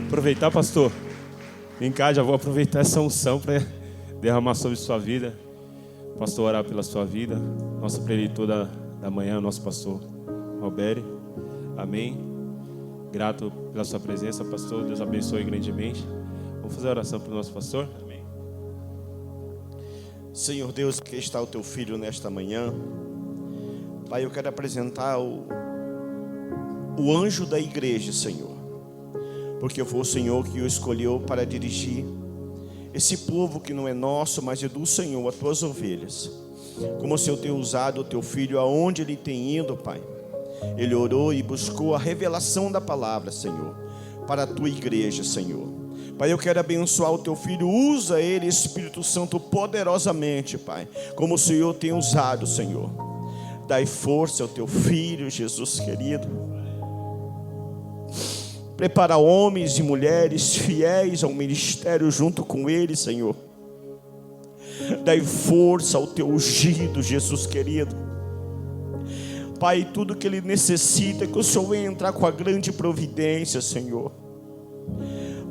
Aproveitar, pastor. Vem cá, já vou aproveitar essa unção para derramar sobre sua vida. Pastor, orar pela sua vida. Nosso preletor da manhã, nosso pastor Robério. Amém. Grato pela sua presença, pastor. Deus abençoe grandemente. Vamos fazer a oração para o nosso pastor. Amém. Senhor Deus, que está o teu filho nesta manhã. Pai, eu quero apresentar o anjo da igreja, Senhor. Porque foi o Senhor que o escolheu para dirigir esse povo que não é nosso, mas é do Senhor, as tuas ovelhas. Como o Senhor tem usado o teu filho aonde ele tem ido, Pai. Ele orou e buscou a revelação da palavra, Senhor, para a tua igreja, Senhor. Pai, eu quero abençoar o teu filho. Usa ele, Espírito Santo, poderosamente, Pai, como o Senhor tem usado, Senhor. Dai força ao teu filho, Jesus querido. Prepara homens e mulheres fiéis ao ministério junto com ele, Senhor. Dai força ao teu ungido, Jesus querido. Pai, tudo que ele necessita, que o Senhor venha entrar com a grande providência, Senhor.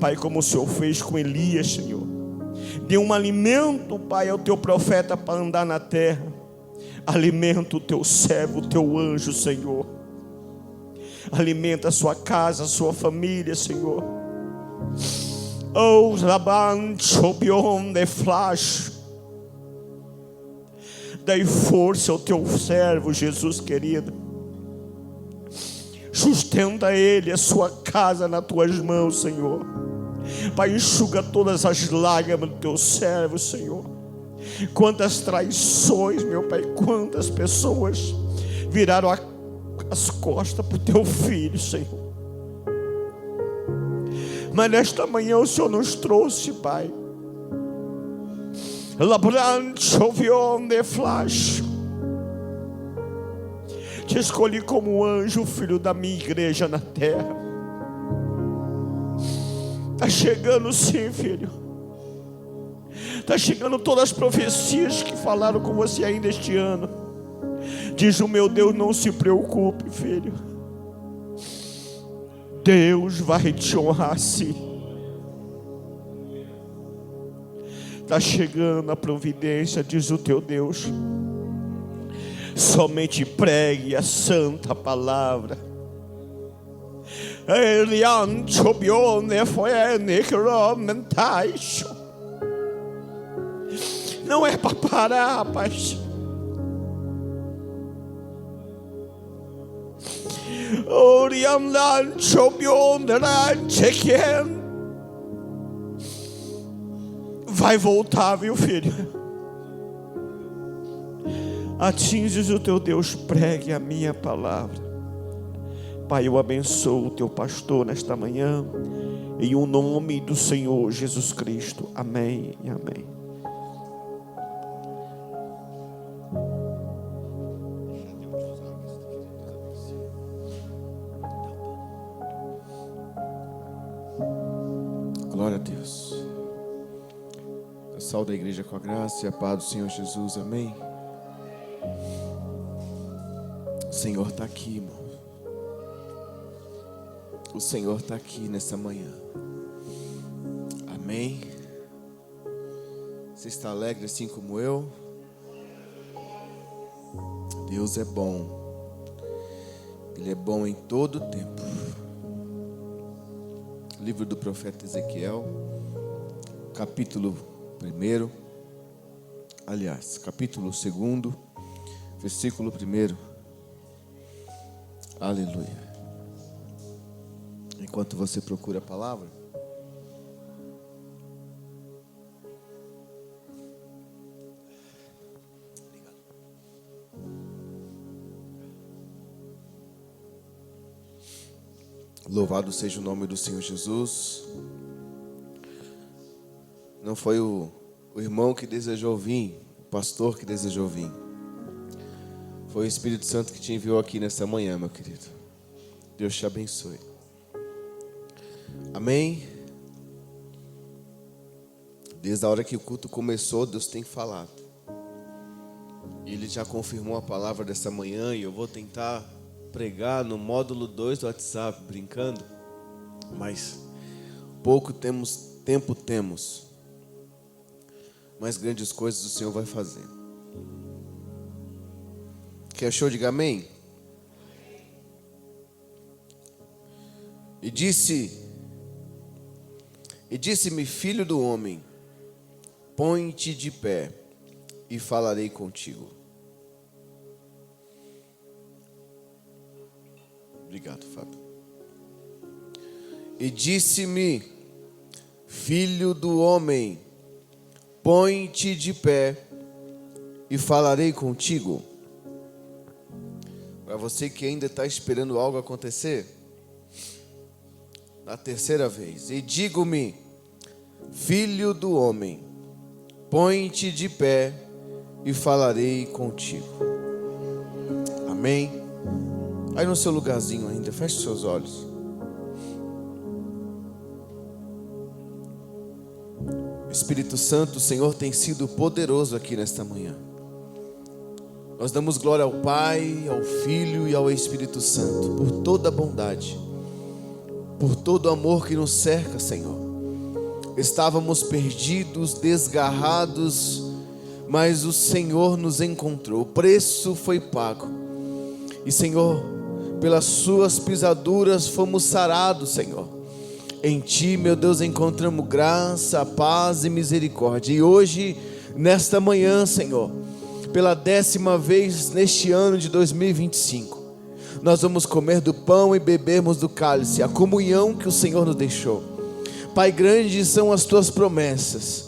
Pai, como o Senhor fez com Elias, Senhor. Dê um alimento, Pai, ao teu profeta para andar na terra. Alimenta o teu servo, o teu anjo, Senhor. Alimenta a sua casa, a sua família, Senhor. Oh, Raban Chobion de Flash. Dai força ao teu servo, Jesus querido. Sustenta ele, a sua casa nas tuas mãos, Senhor. Pai, enxuga todas as lágrimas do teu servo, Senhor. Quantas traições, meu Pai, quantas pessoas viraram as costas para o teu filho, Senhor. Mas nesta manhã o Senhor nos trouxe, Pai. Te escolhi como anjo, filho da minha igreja na terra. Está chegando sim, filho. Está chegando todas as profecias que falaram com você ainda este ano. Diz o meu Deus, não se preocupe, filho. Deus vai te honrar sim. Está chegando a providência, diz o teu Deus. Somente pregue a santa palavra. Não é para parar, rapaz. Vai voltar, viu, filho? Atinges o teu Deus, pregue a minha palavra. Pai, eu abençoo o teu pastor nesta manhã, em o nome do Senhor Jesus Cristo. Amém e amém. Glória a Deus. Eu saúdo a igreja com a graça e a paz do Senhor Jesus. Amém. O Senhor está aqui, irmão. O Senhor está aqui nessa manhã. Amém. Você está alegre assim como eu? Deus é bom. Ele é bom em todo o tempo. Livro do profeta Ezequiel, capítulo 1, aliás, capítulo 2, versículo 1. Aleluia. Enquanto você procura a palavra, louvado seja o nome do Senhor Jesus. Não foi o irmão que desejou vir, o pastor que desejou vir. Foi o Espírito Santo que te enviou aqui nessa manhã, meu querido. Deus te abençoe. Amém. Desde a hora que o culto começou, Deus tem falado. Ele já confirmou a palavra dessa manhã e eu vou tentar pregar no módulo 2 do WhatsApp, brincando. Mas pouco tempo temos, mas grandes coisas o Senhor vai fazer. Quem achou, diga amém. E disse-me, filho do homem, põe-te de pé e falarei contigo. Obrigado, Fábio. E disse-me, filho do homem, põe-te de pé e falarei contigo. Para você que ainda está esperando algo acontecer, na terceira vez, e digo-me, filho do homem, põe-te de pé e falarei contigo. Amém? Aí no seu lugarzinho ainda, feche seus olhos. O Espírito Santo, o Senhor tem sido poderoso aqui nesta manhã. Nós damos glória ao Pai, ao Filho e ao Espírito Santo, por toda a bondade, por todo o amor que nos cerca, Senhor. Estávamos perdidos, desgarrados, mas o Senhor nos encontrou. O preço foi pago. E, Senhor, pelas suas pisaduras fomos sarados, Senhor. Em Ti, meu Deus, encontramos graça, paz e misericórdia. E hoje, nesta manhã, Senhor, pela 10ª vez neste ano de 2025, nós vamos comer do pão e bebermos do cálice, a comunhão que o Senhor nos deixou. Pai, grandes são as Tuas promessas.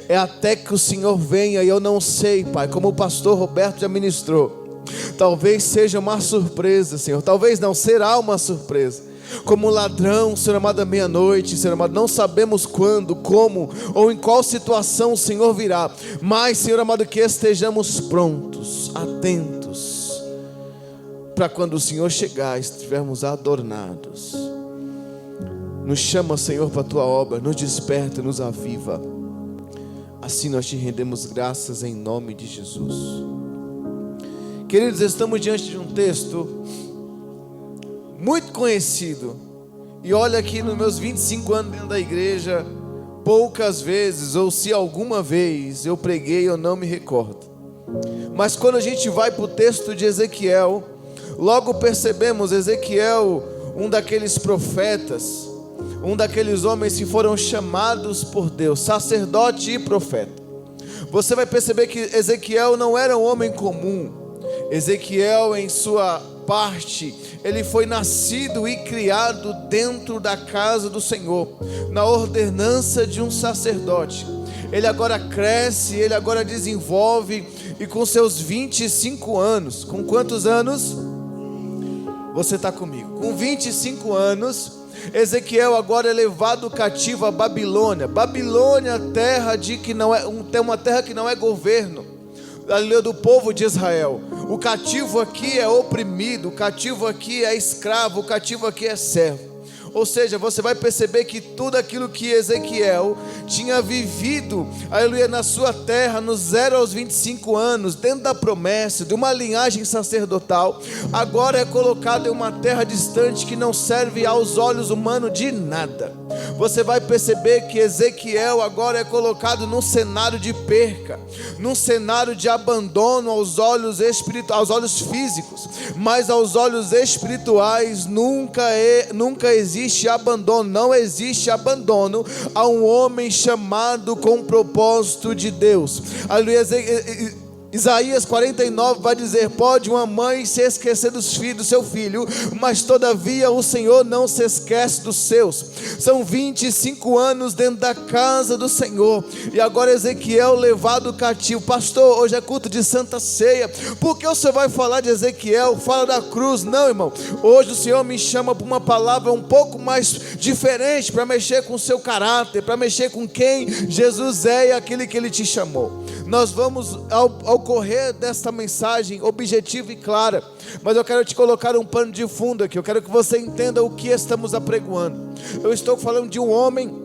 É até que o Senhor venha, e eu não sei, Pai, como o pastor Roberto já ministrou. Talvez seja uma surpresa, Senhor. Talvez não, será uma surpresa. Como um ladrão, Senhor amado, à meia-noite, Senhor amado, não sabemos quando, como ou em qual situação o Senhor virá. Mas, Senhor amado, que estejamos prontos, atentos, para quando o Senhor chegar, estivermos adornados. Nos chama, Senhor, para a Tua obra, nos desperta, nos aviva. Assim nós Te rendemos graças em nome de Jesus. Queridos, estamos diante de um texto muito conhecido. E olha aqui nos meus 25 anos dentro da igreja, poucas vezes, ou se alguma vez, eu preguei, eu não me recordo. Mas quando a gente vai para o texto de Ezequiel, logo percebemos Ezequiel, um daqueles profetas, um daqueles homens que foram chamados por Deus, sacerdote e profeta. Você vai perceber que Ezequiel não era um homem comum. Ezequiel, em sua parte, ele foi nascido e criado dentro da casa do Senhor, na ordenança de um sacerdote. Ele agora cresce, ele agora desenvolve, e com seus 25 anos, com quantos anos? Você está comigo? Com 25 anos, Ezequiel agora é levado cativo a Babilônia. Babilônia, terra de que não é uma terra que não é governo do povo de Israel. O cativo aqui é oprimido, o cativo aqui é escravo, o cativo aqui é servo. Ou seja, você vai perceber que tudo aquilo que Ezequiel tinha vivido, aleluia, na sua terra, nos 0 aos 25 anos, dentro da promessa, de uma linhagem sacerdotal, agora é colocado em uma terra distante que não serve aos olhos humanos de nada. Você vai perceber que Ezequiel agora é colocado num cenário de perca, num cenário de abandono aos olhos espirituais, aos olhos físicos, mas aos olhos espirituais nunca existe abandono. Não existe abandono a um homem chamado com o propósito de Deus. Aleluia. Isaías 49 vai dizer: pode uma mãe se esquecer dos filhos do seu filho, mas todavia o Senhor não se esquece dos seus. São 25 anos dentro da casa do Senhor, e agora Ezequiel levado cativo. Pastor, hoje é culto de Santa Ceia, por que o Senhor vai falar de Ezequiel? Fala da cruz. Não, irmão, hoje o Senhor me chama para uma palavra um pouco mais diferente, para mexer com o seu caráter, para mexer com quem Jesus é e aquele que Ele te chamou. Nós vamos ao correr desta mensagem objetiva e clara, mas eu quero te colocar um pano de fundo aqui. Eu quero que você entenda o que estamos apregoando. Eu estou falando de um homem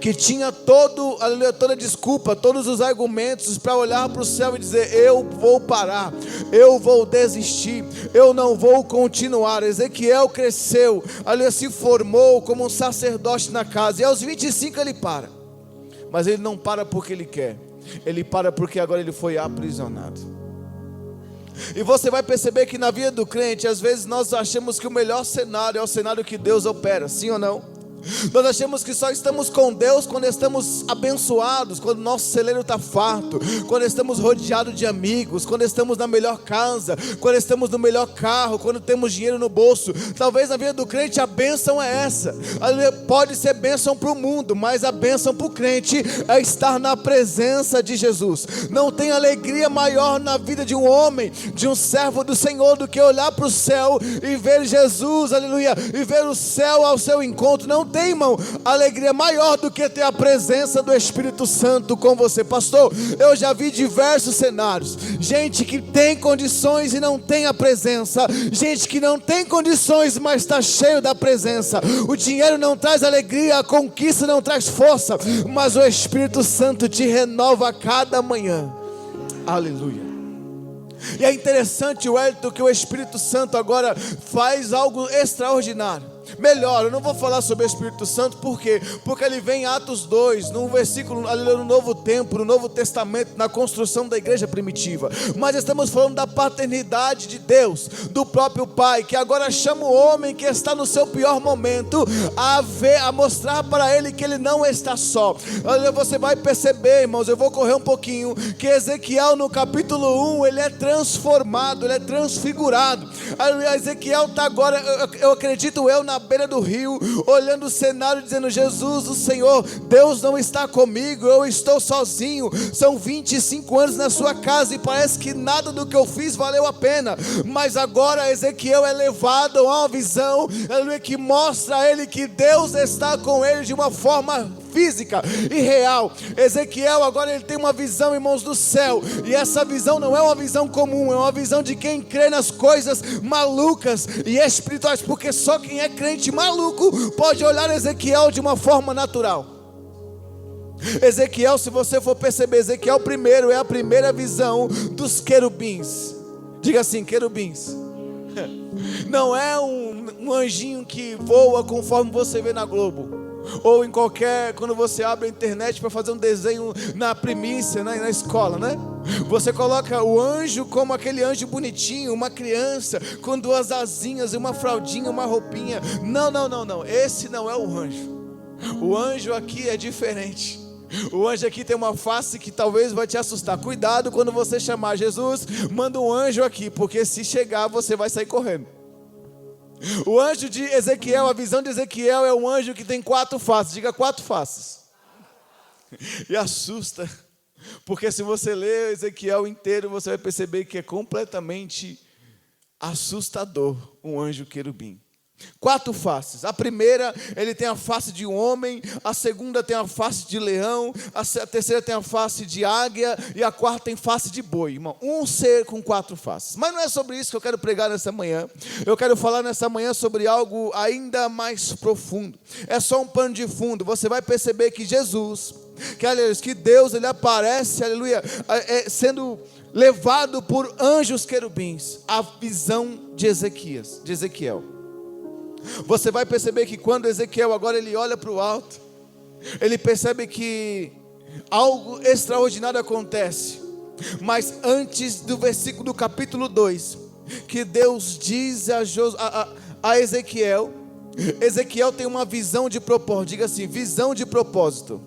que tinha toda desculpa, todos os argumentos para olhar para o céu e dizer: eu vou parar, eu vou desistir, eu não vou continuar. Ezequiel cresceu, aleluia, se formou como um sacerdote na casa, e aos 25 ele para, mas ele não para porque ele quer, ele para porque agora ele foi aprisionado. E você vai perceber que na vida do crente, às vezes nós achamos que o melhor cenário é o cenário que Deus opera, sim ou não? Nós achamos que só estamos com Deus quando estamos abençoados, quando nosso celeiro está farto, quando estamos rodeados de amigos, quando estamos na melhor casa, quando estamos no melhor carro, quando temos dinheiro no bolso. Talvez na vida do crente a bênção é essa. Pode ser bênção para o mundo, mas a bênção para o crente é estar na presença de Jesus. Não tem alegria maior na vida de um homem, de um servo do Senhor, do que olhar para o céu e ver Jesus, aleluia, e ver o céu ao seu encontro. Não tem, irmão, alegria maior do que ter a presença do Espírito Santo com você. Pastor, eu já vi diversos cenários, gente que tem condições e não tem a presença, gente que não tem condições, mas está cheio da presença. O dinheiro não traz alegria, a conquista não traz força, mas o Espírito Santo te renova a cada manhã. Aleluia. E é interessante, Wellington, que o Espírito Santo agora faz algo extraordinário. Melhor, eu não vou falar sobre o Espírito Santo, por quê? Porque ele vem em Atos 2, num versículo ali no Novo Tempo, no Novo Testamento, na construção da igreja primitiva. Mas estamos falando da paternidade de Deus, do próprio Pai, que agora chama o homem que está no seu pior momento a mostrar para ele que ele não está só. Você vai perceber, irmãos, eu vou correr um pouquinho, que Ezequiel no capítulo 1, ele é transformado, ele é transfigurado. Ezequiel está agora, eu acredito na beira do rio, olhando o cenário, dizendo: Jesus, o Senhor, Deus não está comigo, eu estou sozinho. São 25 anos na sua casa e parece que nada do que eu fiz valeu a pena. Mas agora Ezequiel é levado a uma visão que mostra a ele que Deus está com ele de uma forma física e real. Ezequiel agora ele tem uma visão, irmãos, do céu, e essa visão não é uma visão comum, é uma visão de quem crê nas coisas malucas e espirituais, porque só quem é crente maluco pode olhar Ezequiel de uma forma natural. Ezequiel, se você for perceber, Ezequiel primeiro é a primeira visão dos querubins. Diga assim, querubins. Não é um anjinho que voa conforme você vê na Globo, ou em qualquer, quando você abre a internet para fazer um desenho na primícia, né, na escola, né? Você coloca o anjo como aquele anjo bonitinho, uma criança com duas asinhas e uma fraldinha, uma roupinha. Não, esse não é o anjo. O anjo aqui é diferente. O anjo aqui tem uma face que talvez vai te assustar. Cuidado quando você chamar Jesus, manda um anjo aqui, porque se chegar você vai sair correndo. O anjo de Ezequiel, a visão de Ezequiel é um anjo que tem 4 faces. Diga 4 faces. E assusta, porque se você ler Ezequiel inteiro, você vai perceber que é completamente assustador um anjo querubim. 4 faces. A primeira, ele tem a face de um homem. A segunda tem a face de leão. A terceira tem a face de águia. E a quarta tem face de boi, irmão. Um ser com 4 faces. Mas não é sobre isso que eu quero pregar nessa manhã. Eu quero falar nessa manhã sobre algo ainda mais profundo. É só um pano de fundo. Você vai perceber que Jesus, que Deus, ele aparece, aleluia, sendo levado por anjos querubins. A visão de Ezequiel. Você vai perceber que quando Ezequiel agora ele olha para o alto, ele percebe que algo extraordinário acontece. Mas antes do versículo do capítulo 2, que Deus diz a Ezequiel, Ezequiel tem uma visão de propósito. Diga assim, visão de propósito.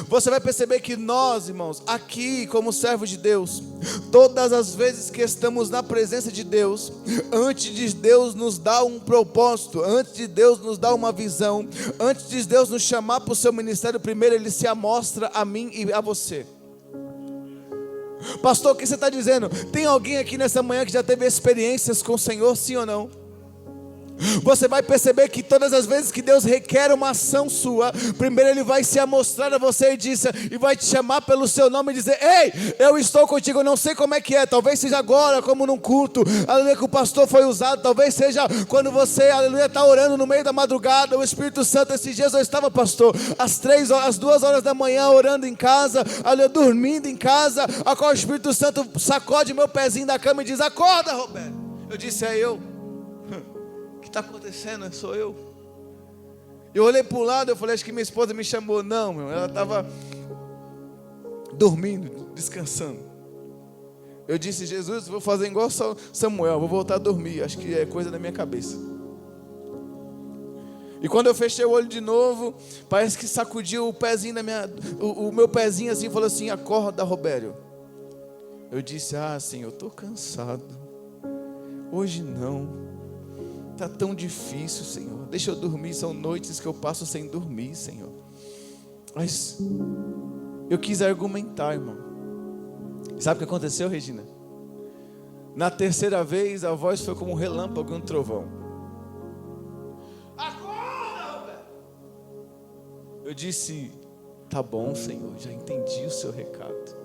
Você vai perceber que nós, irmãos, aqui como servos de Deus, todas as vezes que estamos na presença de Deus, antes de Deus nos dar um propósito, antes de Deus nos dar uma visão, antes de Deus nos chamar para o seu ministério, primeiro Ele se amostra a mim e a você. Pastor, o que você está dizendo? Tem alguém aqui nessa manhã que já teve experiências com o Senhor, sim ou não? Você vai perceber que todas as vezes que Deus requer uma ação sua, primeiro Ele vai se amostrar a você e vai te chamar pelo seu nome e dizer: ei, eu estou contigo. Eu não sei como é que é, talvez seja agora, como num culto, aleluia, que o pastor foi usado, talvez seja quando você, aleluia, está orando no meio da madrugada, o Espírito Santo. Esses dias eu estava, pastor, às 2 horas da manhã, orando em casa, aleluia, dormindo em casa, a qual o Espírito Santo sacode meu pezinho da cama e diz: acorda, Roberto. Eu disse: é eu. O que está acontecendo? Sou eu. Eu olhei para o lado, eu falei: acho que minha esposa me chamou. Não, meu, ela estava dormindo, descansando. Eu disse: Jesus, vou fazer igual Samuel, vou voltar a dormir. Acho que é coisa da minha cabeça. E quando eu fechei o olho de novo, parece que sacudiu o pezinho o meu pezinho assim, falou assim: acorda, Robério. Eu disse: ah, Senhor, eu estou cansado. Hoje não. Está tão difícil, Senhor. Deixa eu dormir, são noites que eu passo sem dormir, Senhor. Mas eu quis argumentar, irmão. Sabe o que aconteceu, Regina? Na terceira vez, a voz foi como um relâmpago e um trovão. Acorda, Roberto! Eu disse: tá bom, Senhor, já entendi o seu recado.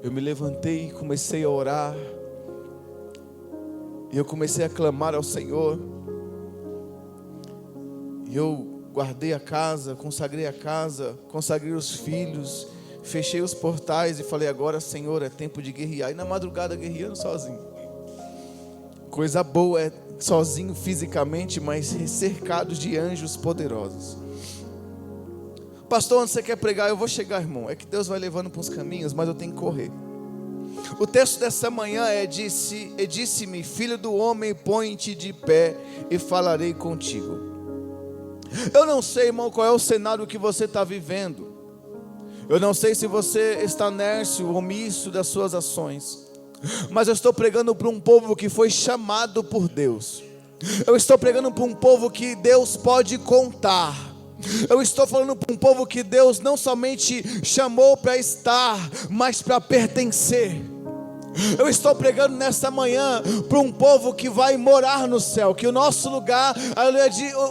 Eu me levantei e comecei a orar. E eu comecei a clamar ao Senhor. E eu guardei a casa, consagrei os filhos, fechei os portais e falei: agora, Senhor, é tempo de guerrear. E na madrugada guerreando sozinho. Coisa boa é sozinho fisicamente, mas cercados de anjos poderosos. Pastor, onde você quer pregar? Eu vou chegar, irmão. É que Deus vai levando para uns caminhos, mas eu tenho que correr. O texto dessa manhã disse-me: filho do homem, põe-te de pé e falarei contigo. Eu não sei, irmão, qual é o cenário que você está vivendo. Eu não sei se você está nércio, omisso das suas ações. Mas eu estou pregando para um povo que foi chamado por Deus. Eu estou pregando para um povo que Deus pode contar. Eu estou falando para um povo que Deus não somente chamou para estar, mas para pertencer. Eu estou pregando nesta manhã para um povo que vai morar no céu, que o nosso lugar,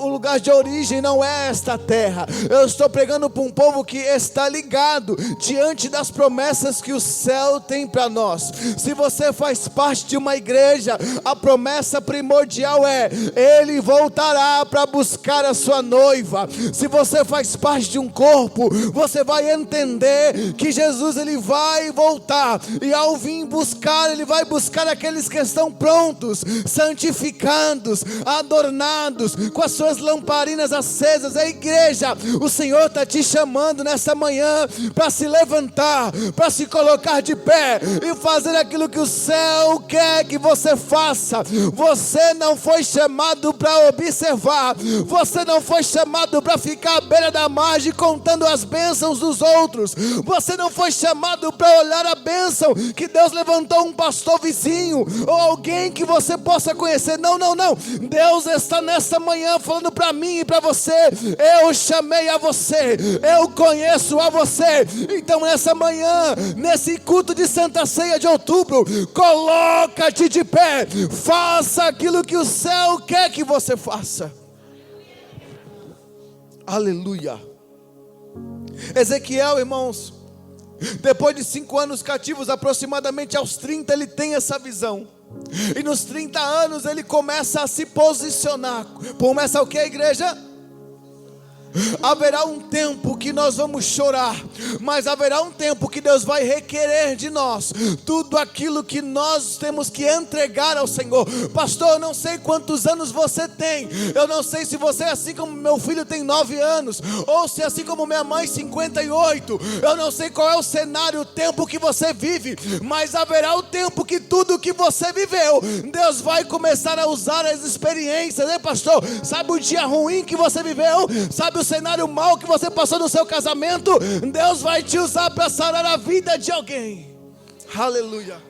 o lugar de origem não é esta terra. Eu estou pregando para um povo que está ligado diante das promessas que o céu tem para nós. Se você faz parte de uma igreja, a promessa primordial é: Ele voltará para buscar a sua noiva. Se você faz parte de um corpo, você vai entender que Jesus, Ele vai voltar, e ao vir buscar, Ele vai buscar aqueles que estão prontos, santificados, adornados, com as suas lamparinas acesas. A igreja, o Senhor está te chamando nessa manhã para se levantar, para se colocar de pé e fazer aquilo que o céu quer que você faça. Você não foi chamado para observar, você não foi chamado para ficar à beira da margem contando as bênçãos dos outros, você não foi chamado para olhar a bênção que Deus levantou um pastor vizinho ou alguém que você possa conhecer. Não. Deus está nessa manhã falando para mim e para você: eu chamei a você, eu conheço a você. Então nessa manhã, nesse culto de Santa Ceia de outubro, coloca-te de pé, faça aquilo que o céu quer que você faça. Aleluia. Ezequiel, irmãos, depois de 5 anos cativos, aproximadamente aos 30, ele tem essa visão. E nos 30 anos ele começa a se posicionar. Começa o que, igreja? Haverá um tempo que nós vamos chorar, mas haverá um tempo que Deus vai requerer de nós tudo aquilo que nós temos que entregar ao Senhor. Pastor, eu não sei quantos anos você tem, eu não sei se você é assim como meu filho tem 9 anos, ou se é assim como minha mãe 58, eu não sei qual é o cenário, o tempo que você vive, mas haverá o tempo que tudo que você viveu, Deus vai começar a usar as experiências, né, pastor? Sabe o dia ruim que você viveu? Sabe o cenário mau que você passou no seu casamento? Deus vai te usar para sarar a vida de alguém. Aleluia.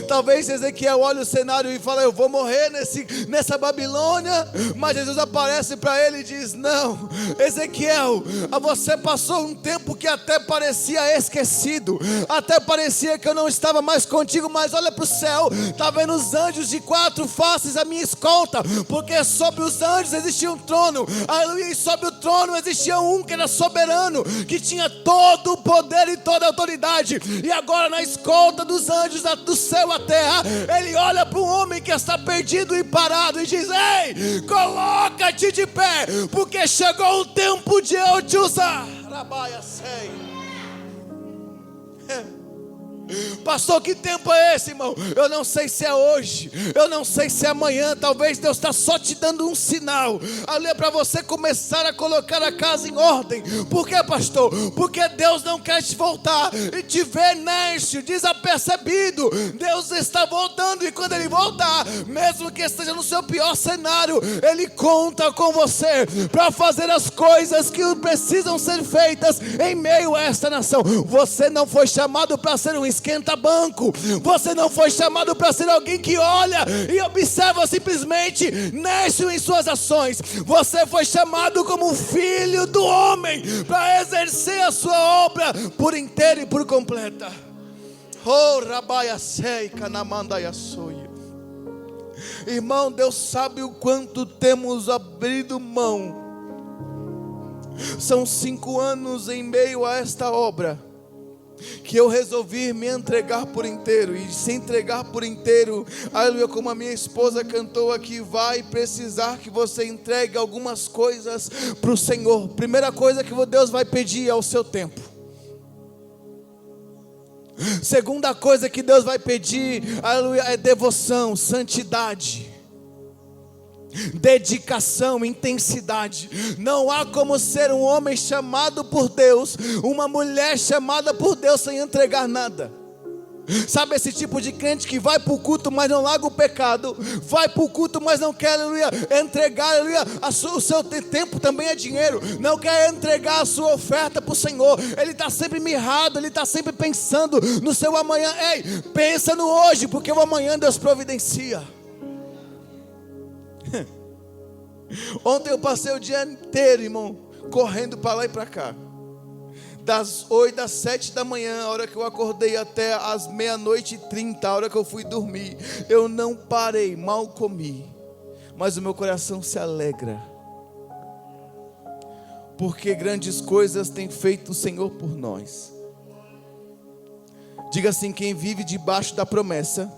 Talvez Ezequiel olhe o cenário e fale: eu vou morrer nessa Babilônia. Mas Jesus aparece para ele e diz: não, Ezequiel, você passou um tempo que até parecia esquecido, até parecia que eu não estava mais contigo. Mas olha para o céu, está vendo os anjos de 4 faces, a minha escolta? Porque sobre os anjos existia um trono, aleluia, e sobre o trono existia um que era soberano, que tinha todo o poder e toda a autoridade. E agora na escolta dos anjos do céu à terra, ele olha para um homem que está perdido e parado e diz: ei, coloca-te de pé, porque chegou o tempo de eu te usar. Rabaia sei. Pastor, que tempo é esse, irmão? Eu não sei se é hoje, eu não sei se é amanhã. Talvez Deus está só te dando um sinal, ali para você começar a colocar a casa em ordem. Por quê, pastor? Porque Deus não quer te voltar e te ver nércio, desapercebido. Deus está voltando, e quando Ele voltar, mesmo que esteja no seu pior cenário, Ele conta com você para fazer as coisas que precisam ser feitas em meio a esta nação. Você não foi chamado para ser um esquenta-banco. Você não foi chamado para ser alguém que olha e observa simplesmente, nércio em suas ações. Você foi chamado como filho do homem para exercer a sua obra por inteiro e por completa. Oh, rabaia sei, canamandaya soia. Irmão, Deus sabe o quanto temos abrido mão. São 5 anos em meio a esta obra que eu resolvi me entregar por inteiro. E se entregar por inteiro, aleluia, como a minha esposa cantou aqui, vai precisar que você entregue algumas coisas para o Senhor. Primeira coisa que Deus vai pedir é o seu tempo. Segunda coisa que Deus vai pedir, aleluia, é devoção, santidade, dedicação, intensidade. Não há como ser um homem chamado por Deus, uma mulher chamada por Deus sem entregar nada. Sabe esse tipo de crente que vai para o culto, mas não larga o pecado, vai para o culto, mas não quer, aleluia, entregar, aleluia, o seu tempo também é dinheiro, não quer entregar a sua oferta para o Senhor. Ele está sempre mirrado, ele está sempre pensando no seu amanhã. Ei, pensa no hoje, porque o amanhã Deus providencia. Ontem eu passei o dia inteiro, irmão, correndo para lá e para cá. Das 7 da manhã, a hora que eu acordei, até as 00:30, a hora que eu fui dormir, eu não parei, mal comi, mas o meu coração se alegra, porque grandes coisas tem feito o Senhor por nós. Diga assim: quem vive debaixo da promessa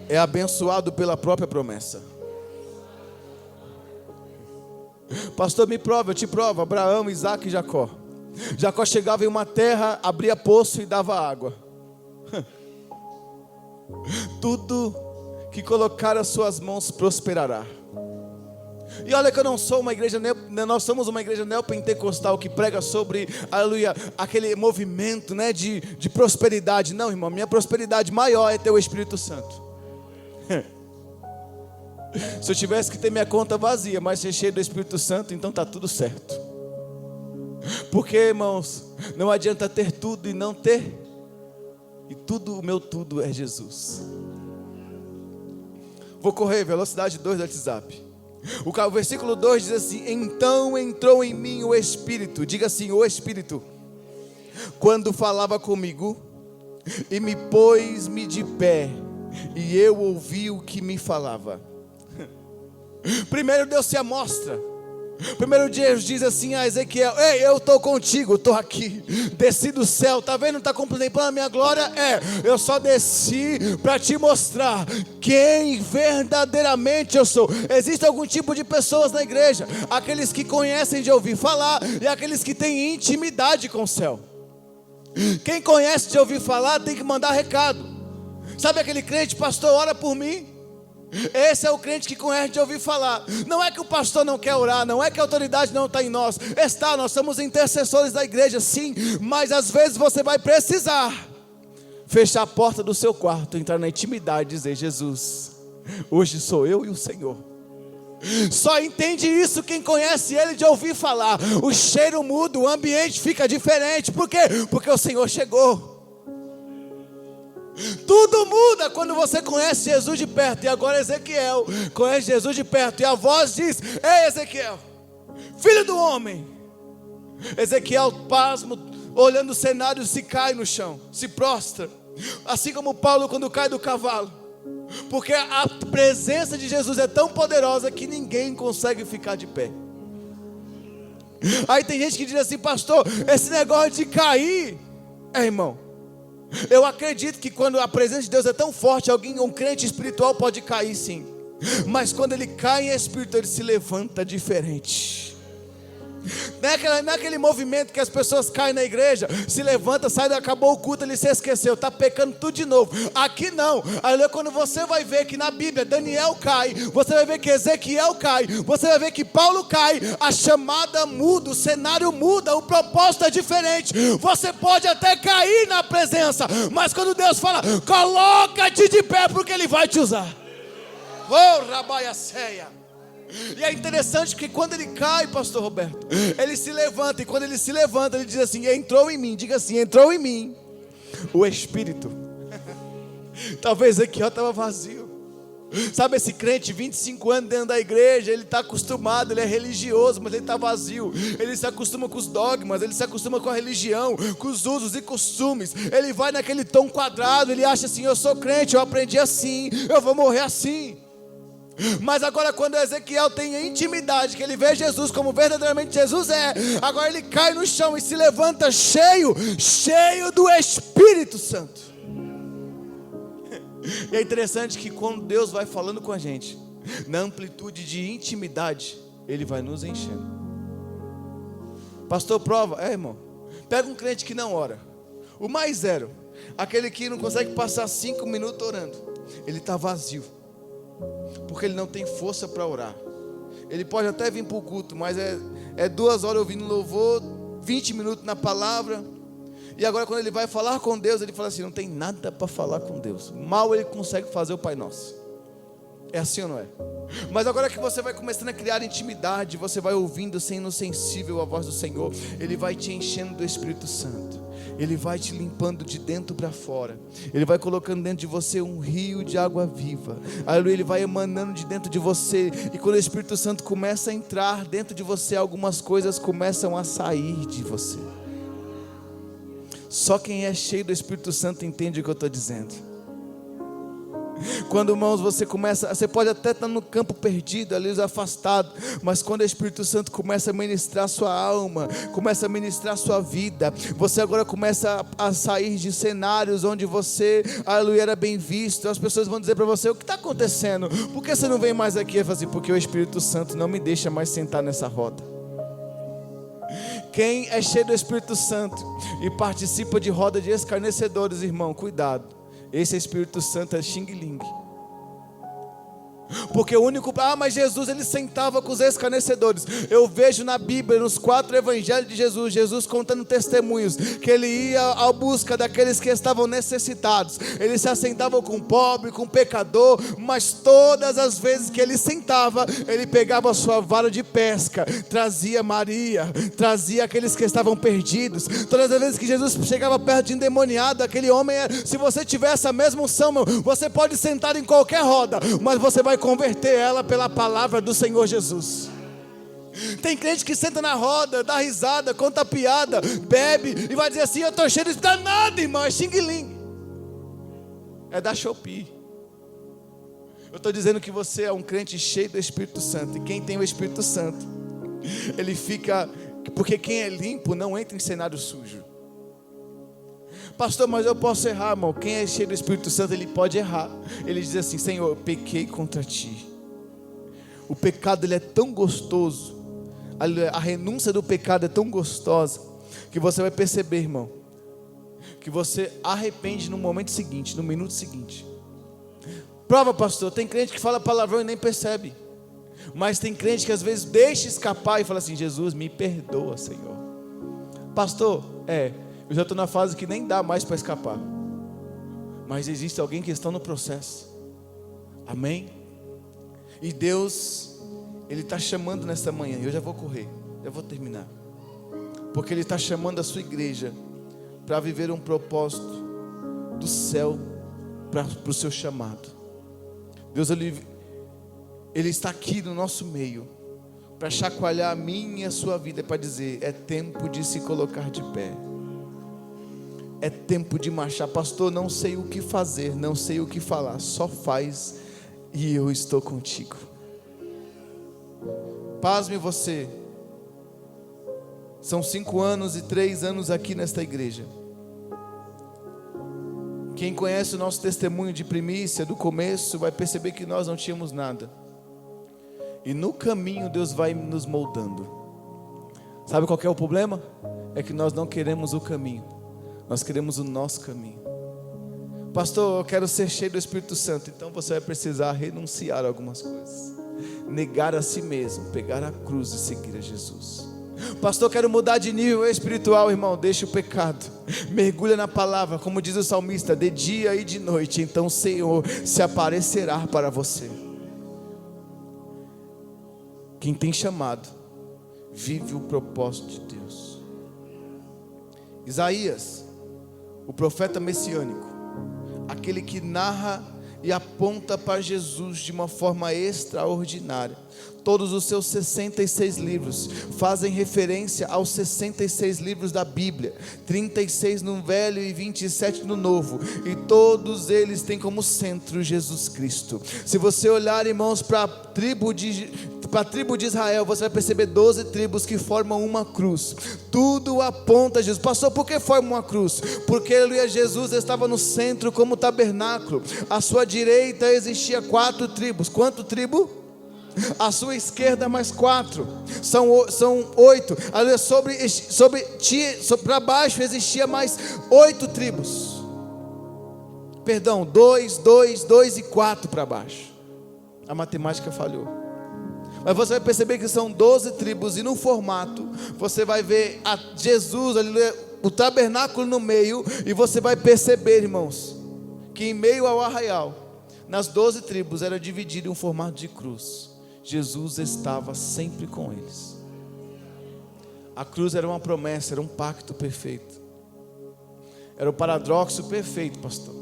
é abençoado pela própria promessa. Pastor, me prova, eu te provo. Abraão, Isaac e Jacó. Jacó chegava em uma terra, abria poço e dava água. Tudo que colocar as suas mãos prosperará. E olha que eu não sou uma igreja, nós somos uma igreja neopentecostal que prega sobre, aleluia, aquele movimento, né, de prosperidade. Não, irmão, minha prosperidade maior é ter o Espírito Santo. Se eu tivesse que ter minha conta vazia, mas ser cheio do Espírito Santo, então está tudo certo. Porque, irmãos, não adianta ter tudo e não ter, e tudo, o meu tudo é Jesus. Vou correr, velocidade 2 do WhatsApp. O versículo 2 diz assim: então entrou em mim o Espírito, diga assim, o Espírito, quando falava comigo, e me pôs-me de pé, e eu ouvi o que me falava. Primeiro Deus se amostra. Primeiro Deus diz assim a Ezequiel: ei, eu estou contigo, estou aqui, desci do céu, está vendo, está contemplando a minha glória? Eu só desci para te mostrar quem verdadeiramente eu sou. Existe algum tipo de pessoas na igreja, aqueles que conhecem de ouvir falar, e aqueles que têm intimidade com o céu. Quem conhece de ouvir falar tem que mandar recado. Sabe aquele crente: pastor, ora por mim? Esse é o crente que conhece de ouvir falar. Não é que o pastor não quer orar, não é que a autoridade não está em nós. Nós somos intercessores da igreja, sim, mas às vezes você vai precisar fechar a porta do seu quarto, entrar na intimidade e dizer: Jesus, hoje sou eu e o Senhor. Só entende isso quem conhece Ele de ouvir falar. O cheiro muda, o ambiente fica diferente. Por quê? Porque o Senhor chegou. Tudo muda quando você conhece Jesus de perto. E agora Ezequiel conhece Jesus de perto. E a voz diz: ei, Ezequiel, filho do homem. Ezequiel, pasmo, olhando o cenário, se cai no chão, se prostra. Assim como Paulo quando cai do cavalo. Porque a presença de Jesus é tão poderosa que ninguém consegue ficar de pé. Aí tem gente que diz assim: pastor, esse negócio de cair, irmão, eu acredito que quando a presença de Deus é tão forte, um crente espiritual pode cair sim. Mas quando ele cai em espírito, ele se levanta diferente. Não é aquele movimento que as pessoas caem na igreja, se levanta, sai, acabou o culto, ele se esqueceu, está pecando tudo de novo. Aqui não. Aí quando você vai ver que na Bíblia Daniel cai, você vai ver que Ezequiel cai, você vai ver que Paulo cai, a chamada muda, o cenário muda, o propósito é diferente. Você pode até cair na presença, mas quando Deus fala, coloca-te de pé, porque Ele vai te usar. Oh, rabaiaceia. E é interessante que quando ele cai, pastor Roberto, ele se levanta, e quando ele se levanta, ele diz assim: entrou em mim, diga assim, entrou em mim o Espírito. Talvez aqui estava vazio. Sabe esse crente, 25 anos dentro da igreja, ele está acostumado, ele é religioso, mas ele está vazio. Ele se acostuma com os dogmas, ele se acostuma com a religião, com os usos e costumes. Ele vai naquele tom quadrado, ele acha assim: eu sou crente, eu aprendi assim, eu vou morrer assim. Mas agora quando Ezequiel tem a intimidade, que ele vê Jesus como verdadeiramente Jesus é, agora ele cai no chão e se levanta cheio do Espírito Santo. E é interessante que quando Deus vai falando com a gente, na amplitude de intimidade, Ele vai nos enchendo. Pastor, prova? Irmão, pega um crente que não ora, o mais zero, aquele que não consegue passar 5 minutos orando, ele está vazio, porque ele não tem força para orar. Ele pode até vir para o culto, mas é 2 horas ouvindo louvor, 20 minutos na palavra. E agora quando ele vai falar com Deus, ele fala assim: não tem nada para falar com Deus. Mal ele consegue fazer o Pai Nosso. É assim ou não é? Mas agora que você vai começando a criar intimidade, você vai ouvindo, sendo sensível à voz do Senhor, Ele vai te enchendo do Espírito Santo. Ele vai te limpando de dentro para fora. Ele vai colocando dentro de você um rio de água viva. Aleluia, Ele vai emanando de dentro de você. E quando o Espírito Santo começa a entrar dentro de você, algumas coisas começam a sair de você. Só quem é cheio do Espírito Santo entende o que eu estou dizendo. Quando, irmãos, você pode até estar no campo perdido, ali afastado, mas quando o Espírito Santo começa a ministrar sua alma, começa a ministrar sua vida, você agora começa a sair de cenários onde você, aleluia, era bem visto. As pessoas vão dizer para você: o que está acontecendo? Por que você não vem mais aqui? Eu falo assim: porque o Espírito Santo não me deixa mais sentar nessa roda. Quem é cheio do Espírito Santo e participa de roda de escarnecedores, irmão, cuidado. Esse Espírito Santo é xing-ling. Porque o único... mas Jesus, ele sentava com os escarnecedores. Eu vejo na Bíblia, nos 4 evangelhos de Jesus, Jesus contando testemunhos, que ele ia à busca daqueles que estavam necessitados. Ele se assentava com o pobre, com o pecador, mas todas as vezes que ele sentava, ele pegava a sua vara de pesca, trazia Maria, trazia aqueles que estavam perdidos. Todas as vezes que Jesus chegava perto de endemoniado, aquele homem, se você tiver essa mesma unção, você pode sentar em qualquer roda, mas você vai converter ela pela palavra do Senhor Jesus. Tem crente que senta na roda, dá risada, conta piada, bebe e vai dizer assim: eu estou cheio de... Dá nada, irmão, é xing-ling. É da Shopee. Eu estou dizendo que você é um crente cheio do Espírito Santo. E quem tem o Espírito Santo, ele fica... Porque quem é limpo não entra em cenário sujo. Pastor, mas eu posso errar, irmão. Quem é cheio do Espírito Santo, ele pode errar. Ele diz assim: Senhor, eu pequei contra ti. O pecado, ele é tão gostoso, a renúncia do pecado é tão gostosa, que você vai perceber, irmão, que você arrepende no momento seguinte, no minuto seguinte. Prova, pastor, tem crente que fala palavrão e nem percebe. Mas tem crente que às vezes deixa escapar e fala assim: Jesus, me perdoa, Senhor. Pastor, eu já estou na fase que nem dá mais para escapar. Mas existe alguém que está no processo. Amém? E Deus, Ele está chamando nessa manhã. Eu já vou correr, eu vou terminar. Porque Ele está chamando a sua igreja para viver um propósito do céu para o seu chamado. Deus, Ele está aqui no nosso meio para chacoalhar a minha e a sua vida, para dizer: é tempo de se colocar de pé, é tempo de marchar. Pastor, não sei o que fazer, não sei o que falar, só faz e eu estou contigo. Pasme você, são 5 anos e 3 anos aqui nesta igreja. Quem conhece o nosso testemunho de primícia do começo vai perceber que nós não tínhamos nada, e no caminho Deus vai nos moldando. Sabe qual que é o problema? É que nós não queremos o caminho, nós queremos o nosso caminho. Pastor, eu quero ser cheio do Espírito Santo. Então você vai precisar renunciar a algumas coisas, negar a si mesmo, pegar a cruz e seguir a Jesus. Pastor, eu quero mudar de nível espiritual. Irmão, deixa o pecado, mergulha na palavra, como diz o salmista, de dia e de noite, então o Senhor se aparecerá para você. Quem tem chamado vive o propósito de Deus. Isaías, o profeta messiânico, aquele que narra e aponta para Jesus de uma forma extraordinária. Todos os seus 66 livros fazem referência aos 66 livros da Bíblia, 36 no Velho e 27 no Novo, e todos eles têm como centro Jesus Cristo. Se você olhar, irmãos, para a tribo de Israel, você vai perceber 12 tribos que formam uma cruz. Tudo aponta a Jesus. Pastor, por que forma uma cruz? Porque Jesus estava no centro como tabernáculo. À sua direita existia 4 tribos. Quanto tribo? À sua esquerda mais 4. São 8. Para baixo existia mais 8 tribos. Perdão, 2 e 4 para baixo. A matemática falhou. Mas você vai perceber que são 12 tribos, e no formato você vai ver a Jesus, o tabernáculo no meio, e você vai perceber, irmãos, que em meio ao arraial, nas 12 tribos, era dividido em um formato de cruz. Jesus estava sempre com eles. A cruz era uma promessa, era um pacto perfeito, era o paradoxo perfeito, pastor.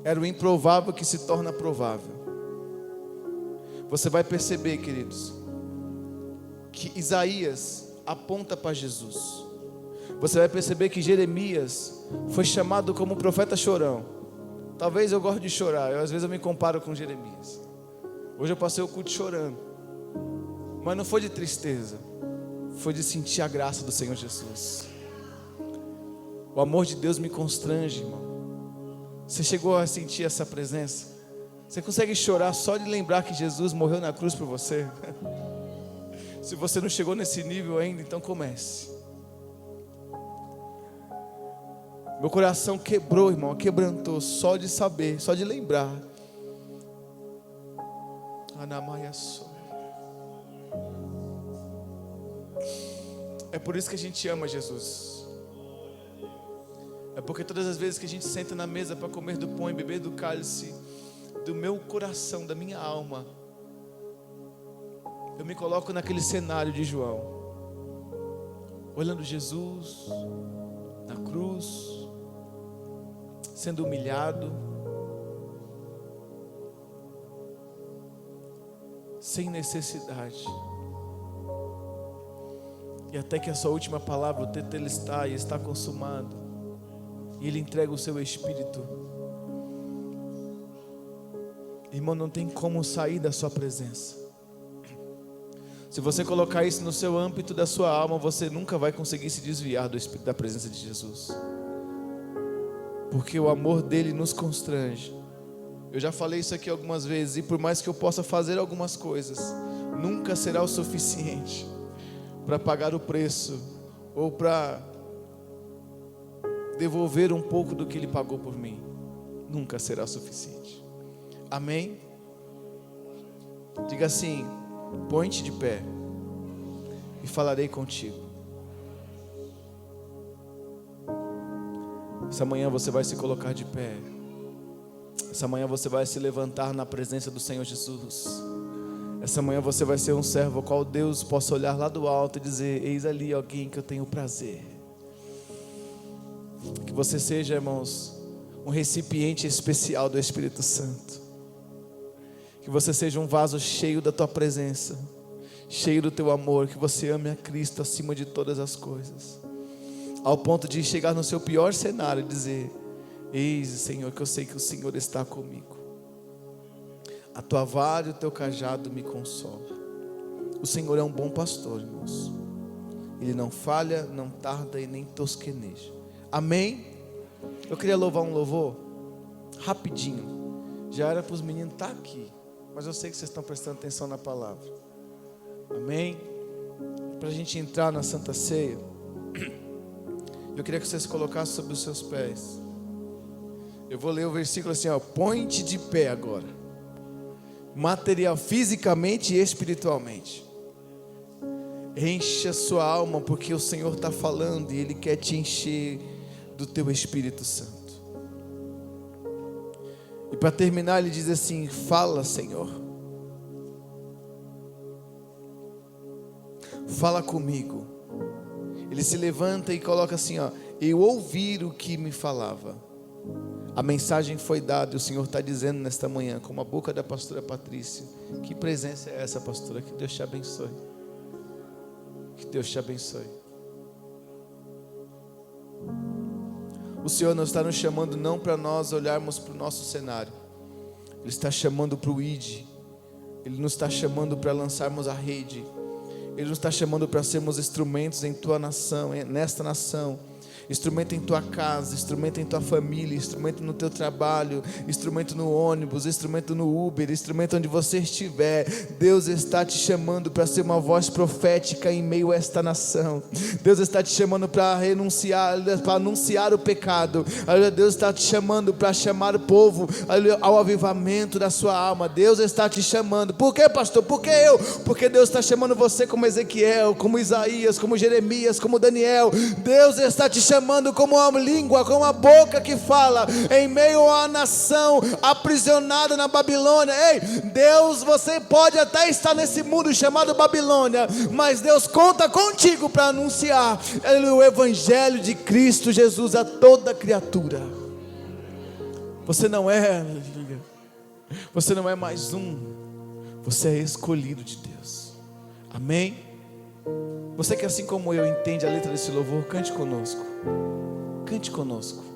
Era o improvável que se torna provável. Você vai perceber, queridos, que Isaías aponta para Jesus. Você vai perceber que Jeremias foi chamado como profeta chorão. Talvez eu goste de chorar, às vezes eu me comparo com Jeremias. Hoje eu passei o culto chorando, mas não foi de tristeza, foi de sentir a graça do Senhor Jesus. O amor de Deus me constrange, irmão. Você chegou a sentir essa presença? Você consegue chorar só de lembrar que Jesus morreu na cruz por você? Se você não chegou nesse nível ainda, então comece. Meu coração quebrou, irmão, quebrantou, só de saber, só de lembrar. É por isso que a gente ama Jesus. É porque todas as vezes que a gente senta na mesa para comer do pão e beber do cálice, do meu coração, da minha alma, eu me coloco naquele cenário de João, olhando Jesus na cruz, sendo humilhado, sem necessidade, e até que a sua última palavra, o tetelestai, está consumado, e Ele entrega o seu Espírito. Irmão, não tem como sair da sua presença. Se você colocar isso no seu âmbito da sua alma, você nunca vai conseguir se desviar do Espírito, da presença de Jesus, porque o amor dele nos constrange. Eu já falei isso aqui algumas vezes, e por mais que eu possa fazer algumas coisas, nunca será o suficiente para pagar o preço, ou para devolver um pouco do que Ele pagou por mim. Nunca será suficiente. Amém? Diga assim: põe-te de pé e falarei contigo. Essa manhã você vai se colocar de pé. Essa manhã você vai se levantar na presença do Senhor Jesus. Essa manhã você vai ser um servo ao qual Deus possa olhar lá do alto e dizer: eis ali alguém que eu tenho prazer. Que você seja, irmãos, um recipiente especial do Espírito Santo. Que você seja um vaso cheio da tua presença, cheio do teu amor, que você ame a Cristo acima de todas as coisas, ao ponto de chegar no seu pior cenário e dizer: eis, Senhor, que eu sei que o Senhor está comigo. A tua vara e o teu cajado me consolam. O Senhor é um bom pastor, irmãos. Ele não falha, não tarda e nem tosqueneja. Amém? Eu queria louvar um louvor rapidinho. Já era para os meninos estar aqui, mas eu sei que vocês estão prestando atenção na palavra. Amém? Para a gente entrar na Santa Ceia, eu queria que vocês colocassem sobre os seus pés. Eu vou ler o versículo assim, ó: põe-te de pé agora, material, fisicamente e espiritualmente. Enche a sua alma, porque o Senhor está falando e Ele quer te encher do teu Espírito Santo. E para terminar, Ele diz assim: fala, Senhor, fala comigo. Ele se levanta e coloca assim, ó: eu ouvi o que me falava. A mensagem foi dada e o Senhor está dizendo nesta manhã, com a boca da pastora Patrícia. Que presença é essa, pastora? Que Deus te abençoe. Que Deus te abençoe. O Senhor não está nos chamando não para nós olharmos para o nosso cenário. Ele está chamando para o ID. Ele nos está chamando para lançarmos a rede. Ele nos está chamando para sermos instrumentos em tua nação, nesta nação. Instrumento em tua casa, instrumento em tua família, instrumento no teu trabalho, instrumento no ônibus, instrumento no Uber, instrumento onde você estiver. Deus está te chamando para ser uma voz profética em meio a esta nação. Deus está te chamando para anunciar o pecado. Deus está te chamando para chamar o povo ao avivamento da sua alma. Deus está te chamando. Por quê, pastor? Por que eu? Porque Deus está chamando você como Ezequiel, como Isaías, como Jeremias, como Daniel. Deus está te chamando como uma língua, como uma boca que fala em meio a nação aprisionada na Babilônia. Ei, Deus, você pode até estar nesse mundo chamado Babilônia, mas Deus conta contigo para anunciar o evangelho de Cristo Jesus a toda criatura. Você não é mais um, você é escolhido de Deus. Amém? Você que assim como eu entende a letra desse louvor, cante conosco. Cante conosco.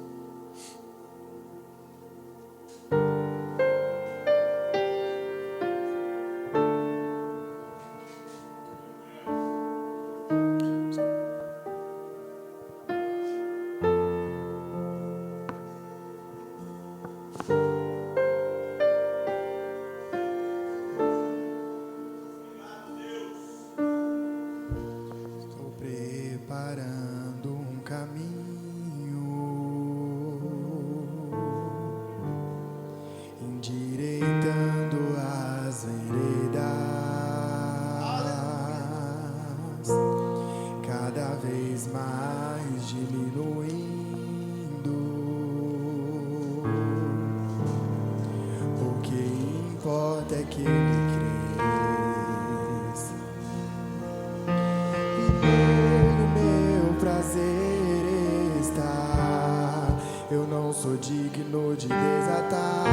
Sou digno de desatar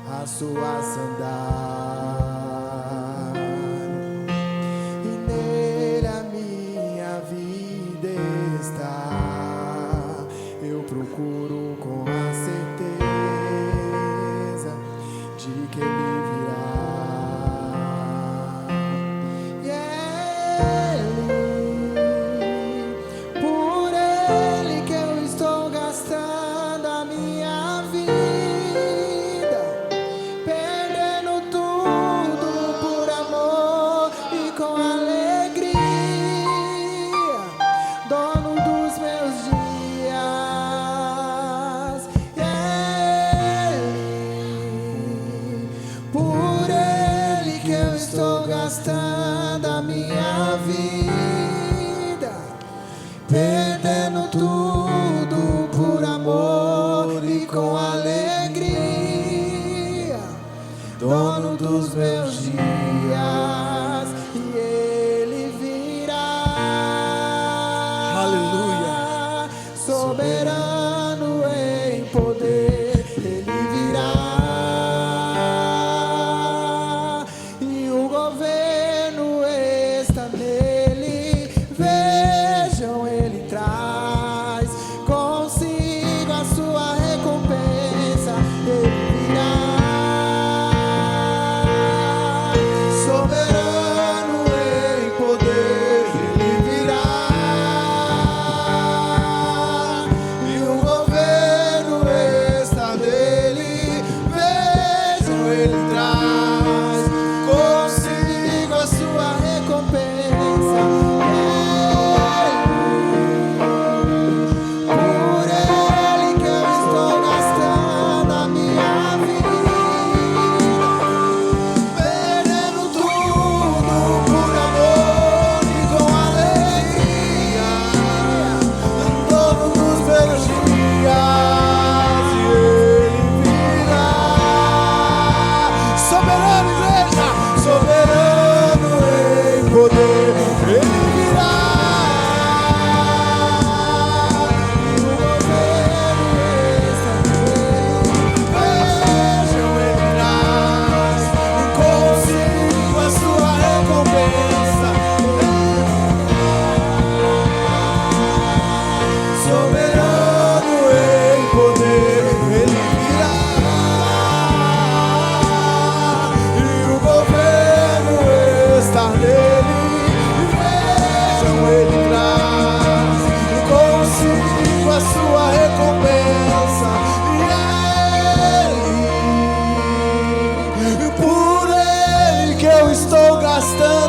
a sua sandália, e nele a minha vida está. Eu procuro com a certeza de que ele virá. Gastando a minha vida, perdendo tudo por amor e com alegria, dono dos meus dias, e ele virá. Aleluia. Soberano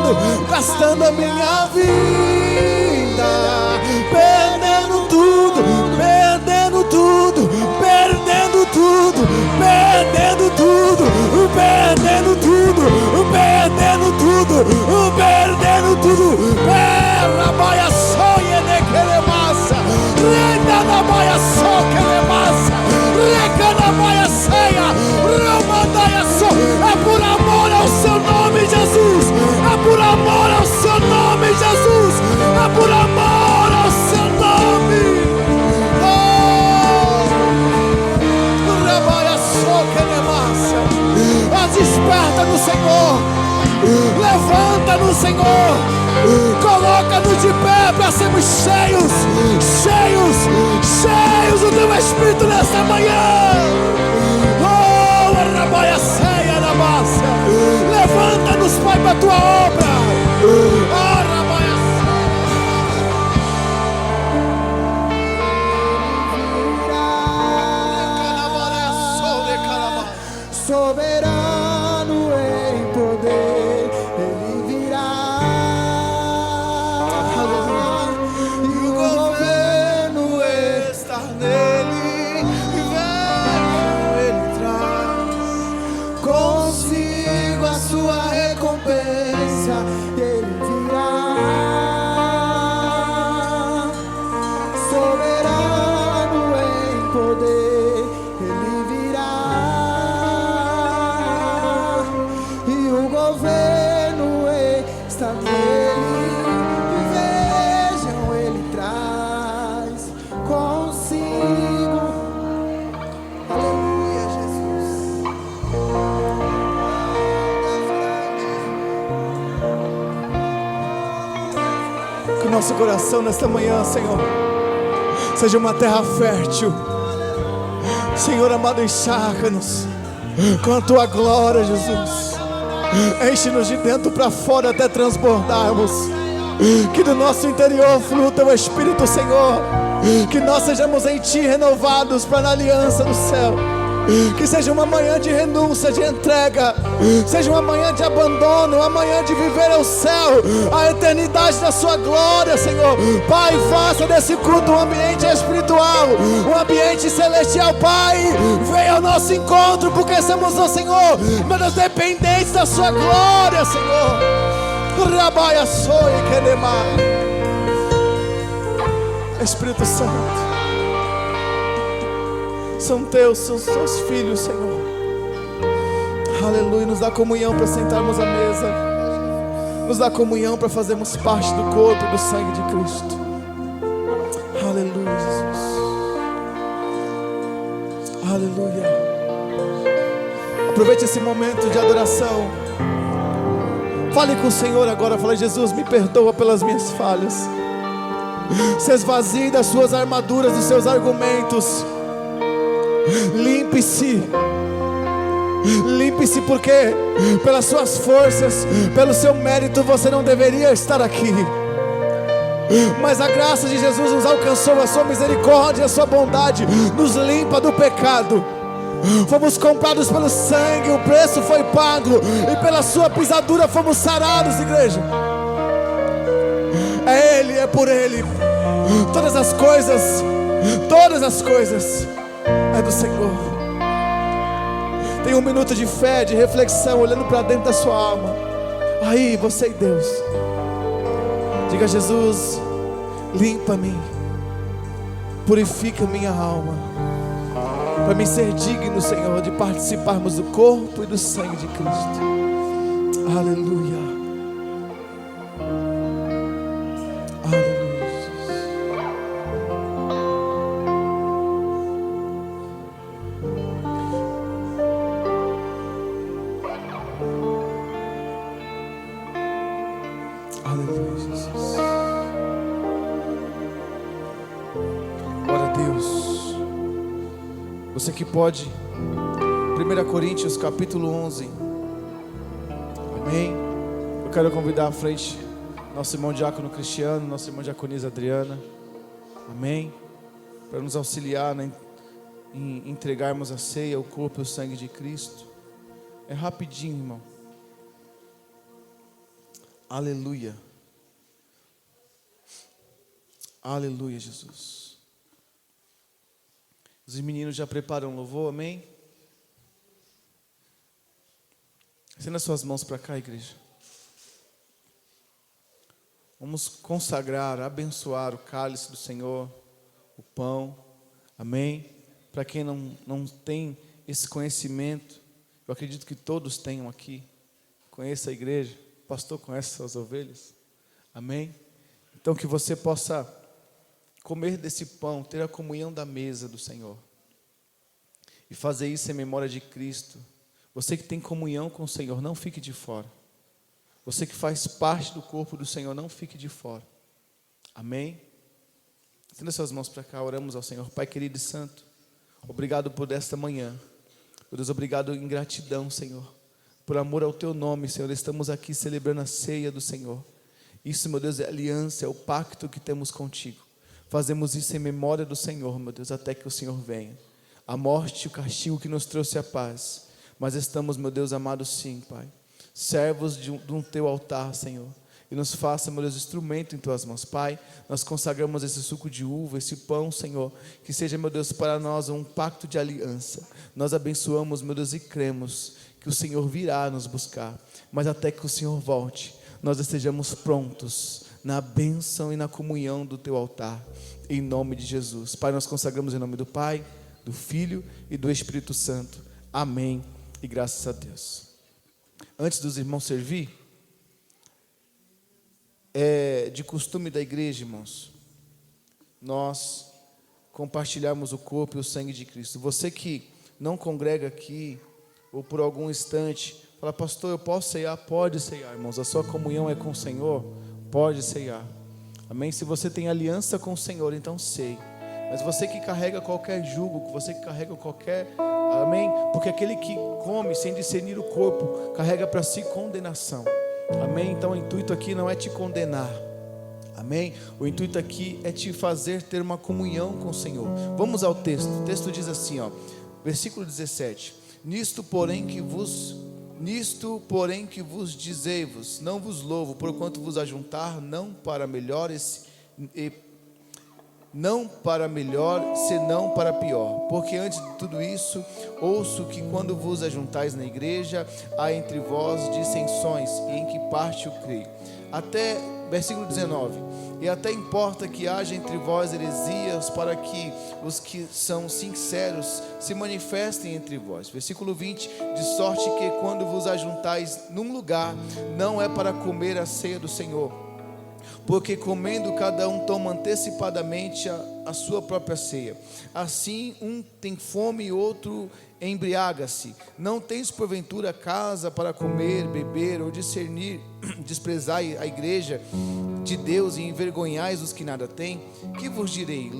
tudo, gastando a minha vida, perdendo tudo, perdendo tudo, perdendo tudo, perdendo tudo, perdendo tudo, perdendo tudo, perdendo tudo. Perra baia sonha de queremassa, renda da baia só queremassa, reca da baia ceia, romandaia só. É por amor ao seu nome, Jesus. É por amor ao seu nome, Jesus. É por amor ao seu nome. Rabaia só queremassa. Desperta no Senhor. Levanta no Senhor. Coloca-nos de pé para sermos cheios, cheios, cheios do teu Espírito nesta manhã. Oh, Arabaia ceia na massa. Levanta-nos, Pai, para a tua obra. Arabaia ceia. Soberano em poder, Ele virá. E o governo está nele, e velho Ele traz consigo a sua recompensa. Ele virá. Soberano em poder, Ele virá. E o governo está nele, e vejam, Ele traz consigo. Aleluia, Jesus. Que nosso coração nesta manhã, Senhor, seja uma terra fértil. Senhor amado, encharca-nos com a tua glória, Jesus. Enche-nos de dentro para fora até transbordarmos. Que do nosso interior flua o teu Espírito, Senhor. Que nós sejamos em ti renovados para a aliança do céu. Que seja uma manhã de renúncia, de entrega. Seja uma manhã de abandono, uma manhã de viver ao céu, a eternidade da sua glória, Senhor. Pai, faça desse culto um ambiente espiritual, um ambiente celestial. Pai, venha ao nosso encontro, porque somos, ó Senhor, meu Deus, dependentes da sua glória, Senhor. Rabaia soe quenemar. Espírito Santo, são teus, são seus filhos, Senhor. Aleluia, nos dá comunhão para sentarmos à mesa. Nos dá comunhão para fazermos parte do corpo e do sangue de Cristo. Aleluia, Jesus. Aleluia. Aproveite esse momento de adoração. Fale com o Senhor agora. Fale: Jesus, me perdoa pelas minhas falhas. Se esvazie das suas armaduras, dos seus argumentos. Limpe-se. Limpe-se, porque pelas suas forças, pelo seu mérito, você não deveria estar aqui. Mas a graça de Jesus nos alcançou, a sua misericórdia, a sua bondade nos limpa do pecado. Fomos comprados pelo sangue, o preço foi pago, e pela sua pisadura fomos sarados, igreja. É Ele, é por Ele. Todas as coisas é do Senhor. Tem um minuto de fé, de reflexão, olhando para dentro da sua alma. Aí, você e Deus. Diga: Jesus, limpa-me, purifica minha alma, para me ser digno, Senhor, de participarmos do corpo e do sangue de Cristo. Aleluia. Aleluia. Aleluia, Jesus. Glória a Deus. Você que pode, 1 Coríntios capítulo 11. Amém. Eu quero convidar à frente nosso irmão diácono Cristiano, nosso irmão diaconisa Adriana. Amém. Para nos auxiliar em entregarmos a ceia, o corpo e o sangue de Cristo. É rapidinho, irmão. Aleluia. Aleluia, Jesus. Os meninos já preparam o louvor, amém? Estenda suas mãos para cá, igreja. Vamos consagrar, abençoar o cálice do Senhor, o pão, amém? Para quem não tem esse conhecimento, eu acredito que todos tenham aqui. Conheça a igreja, o pastor conhece suas ovelhas, amém? Então que você possa comer desse pão, ter a comunhão da mesa do Senhor e fazer isso em memória de Cristo. Você que tem comunhão com o Senhor, não fique de fora. Você que faz parte do corpo do Senhor, não fique de fora. Amém? Estenda suas mãos para cá, oramos ao Senhor. Pai querido e santo, obrigado por esta manhã. Meu Deus, obrigado em gratidão, Senhor. Por amor ao teu nome, Senhor, estamos aqui celebrando a ceia do Senhor. Isso, meu Deus, é aliança, é o pacto que temos contigo. Fazemos isso em memória do Senhor, meu Deus, até que o Senhor venha. A morte e o castigo que nos trouxe a paz. Mas estamos, meu Deus amado, sim, Pai, servos de um teu altar, Senhor, e nos faça, meu Deus, instrumento em tuas mãos, Pai. Nós consagramos esse suco de uva, esse pão, Senhor, que seja, meu Deus, para nós um pacto de aliança. Nós abençoamos, meu Deus, e cremos que o Senhor virá nos buscar, mas até que o Senhor volte, nós estejamos prontos na bênção e na comunhão do teu altar, em nome de Jesus. Pai, nós consagramos em nome do Pai, do Filho e do Espírito Santo. Amém. E graças a Deus. Antes dos irmãos servir, é de costume da igreja, irmãos, nós compartilharmos o corpo e o sangue de Cristo. Você que não congrega aqui, ou por algum instante, fala, pastor, eu posso ceiar? Pode ceiar, irmãos. A sua comunhão é com o Senhor, pode ceiar. Amém? Se você tem aliança com o Senhor, então ceie. Mas você que carrega qualquer jugo, você que carrega qualquer... Amém? Porque aquele que come sem discernir o corpo, carrega para si condenação. Amém? Então o intuito aqui não é te condenar. Amém? O intuito aqui é te fazer ter uma comunhão com o Senhor. Vamos ao texto. O texto diz assim, ó, versículo 17. Nisto porém que vos dizei-vos, não vos louvo, porquanto vos ajuntar, não para melhor, senão para pior. Porque antes de tudo isso, ouço que quando vos ajuntais na igreja, há entre vós dissensões, e em que parte eu creio. Até, versículo 19, e até importa que haja entre vós heresias, para que os que são sinceros se manifestem entre vós. Versículo 20, de sorte que quando vos ajuntais num lugar, não é para comer a ceia do Senhor, porque comendo cada um toma antecipadamente a sua própria ceia. Assim um tem fome e outro embriaga-se. Não tens porventura casa para comer, beber ou discernir, desprezai a igreja de Deus e envergonhais os que nada têm? Que vos direi?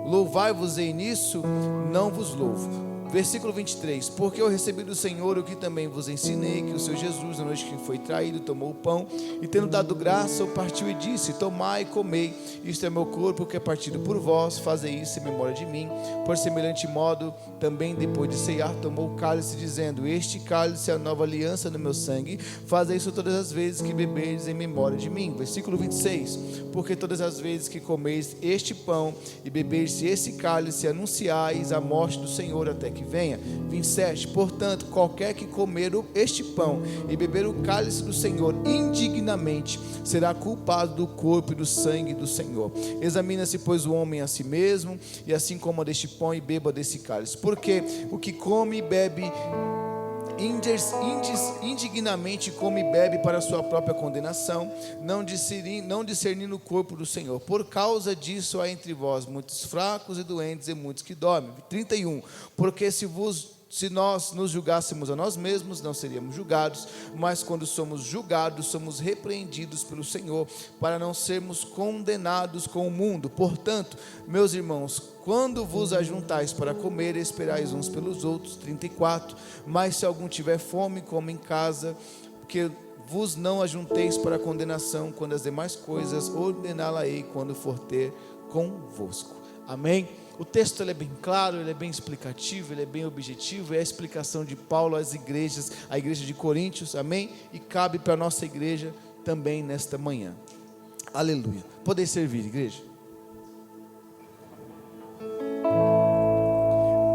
Louvai-vos-ei nisso? Não vos louvo. Versículo 23, porque eu recebi do Senhor o que também vos ensinei, que o Senhor Jesus, na noite que foi traído, tomou o pão, e tendo dado graça, o partiu e disse, tomai e comei, isto é meu corpo que é partido por vós, fazei isso em memória de mim. Por semelhante modo, também depois de ceiar, tomou o cálice, dizendo, este cálice é a nova aliança no meu sangue, fazei isso todas as vezes que bebeis em memória de mim. Versículo 26, porque todas as vezes que comeis este pão e bebeis esse cálice, anunciais a morte do Senhor até que venha. 27, portanto, qualquer que comer este pão e beber o cálice do Senhor indignamente, será culpado do corpo e do sangue do Senhor. Examina-se, pois, o homem a si mesmo, e assim coma deste pão e beba desse cálice. Porque o que come e bebe indignamente come e bebe para a sua própria condenação, não discernindo o corpo do Senhor. Por causa disso há entre vós muitos fracos e doentes e muitos que dormem. 31, porque se nós nos julgássemos a nós mesmos, não seríamos julgados, mas quando somos julgados, somos repreendidos pelo Senhor, para não sermos condenados com o mundo. Portanto, meus irmãos, quando vos ajuntais para comer, esperais uns pelos outros. 34, mas se algum tiver fome, coma em casa, porque vos não ajunteis para condenação, quando as demais coisas ordená-la-ei quando for ter convosco. Amém? O texto ele é bem claro, ele é bem explicativo, ele é bem objetivo, é a explicação de Paulo às igrejas, a igreja de Coríntios, amém? E cabe para a nossa igreja também nesta manhã. Aleluia. Poder servir, igreja.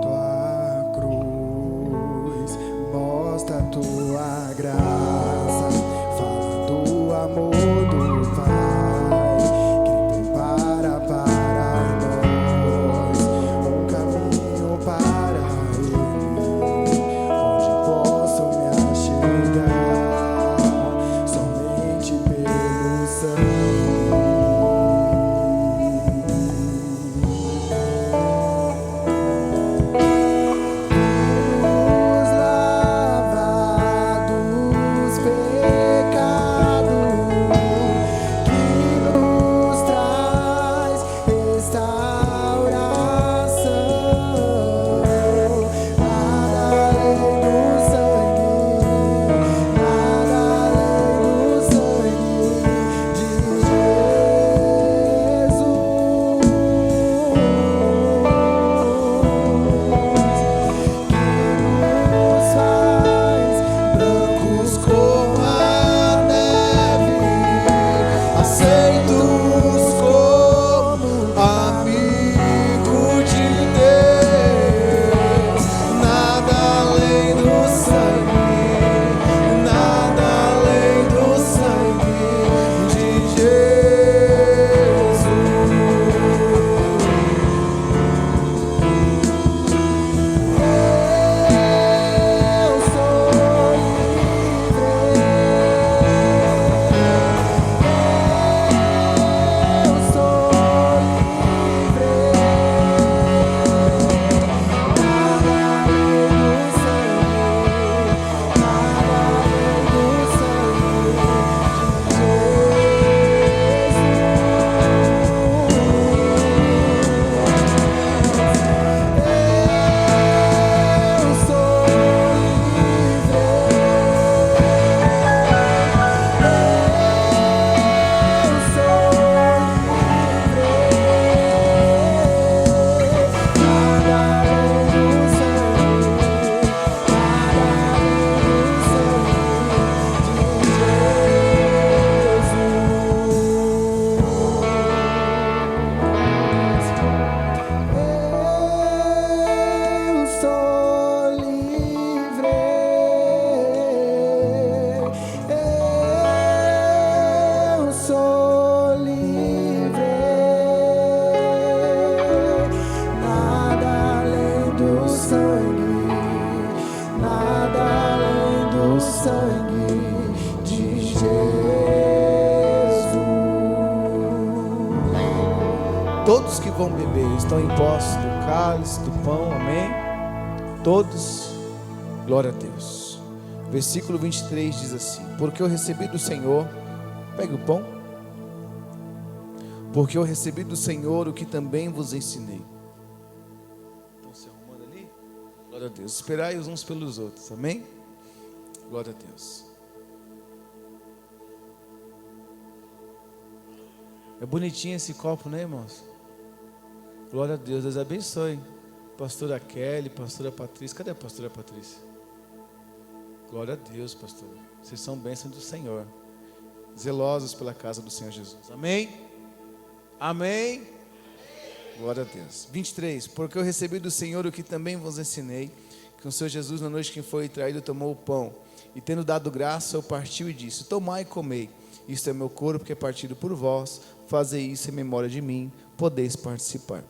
Tua cruz mostra a tua graça, fala do amor do Pai, que prepara para nós um caminho para Ele, onde posso me achegar somente pelo sangue. Todos que vão beber estão em posse do cálice, do pão, amém? Todos, glória a Deus. Versículo 23 diz assim: porque eu recebi do Senhor, pegue o pão, porque eu recebi do Senhor o que também vos ensinei. Estão se arrumando ali? Glória a Deus. Esperai os uns pelos outros, amém? Glória a Deus. É bonitinho esse copo, né, irmãos? Glória a Deus, Deus abençoe. Pastora Kelly, pastora Patrícia. Cadê a pastora Patrícia? Glória a Deus, pastor. Vocês são bênçãos do Senhor. Zelosos pela casa do Senhor Jesus. Amém? Amém? Glória a Deus. 23. Porque eu recebi do Senhor o que também vos ensinei, que o Senhor Jesus, na noite que foi traído, tomou o pão, e tendo dado graça, o partiu e disse: tomai e comei, isto é meu corpo que é partido por vós, fazei isso em memória de mim, podeis participar.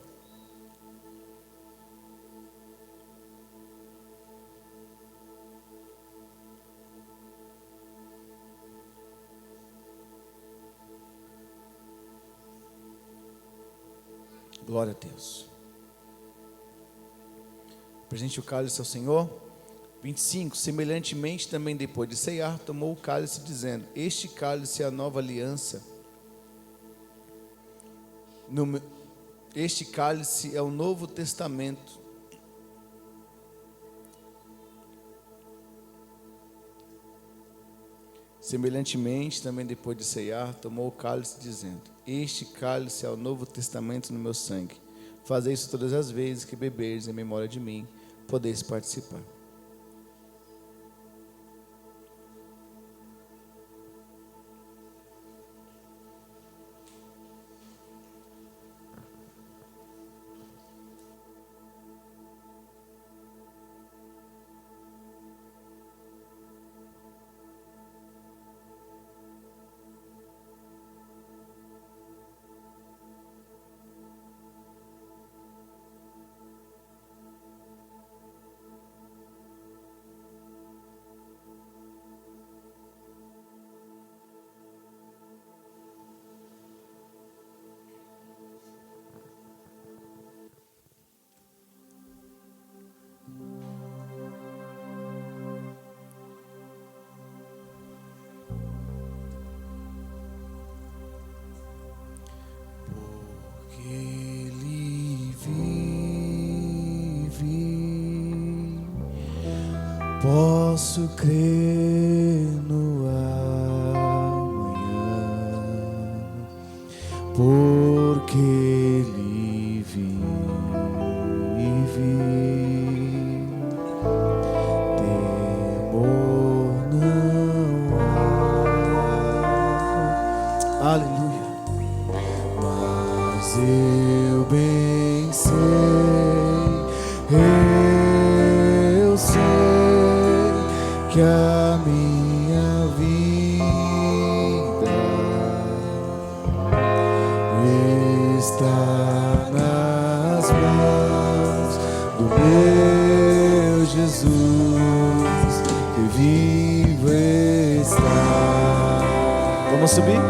Glória a Deus. Presente o cálice ao Senhor. 25. Semelhantemente também depois de ceiar, tomou o cálice dizendo: este cálice é a nova aliança. Este cálice é o Novo Testamento. Semelhantemente também depois de ceiar, tomou o cálice dizendo: este cálice é o Novo Testamento no meu sangue. Fazer isso todas as vezes que beberes em memória de mim, podeis participar. Posso crer no amanhã, porque Ele vive. Temor não há. Aleluia. Mas eu bem sei, eu sei que a minha vida está nas mãos do meu Jesus, que vivo está. Vamos subir?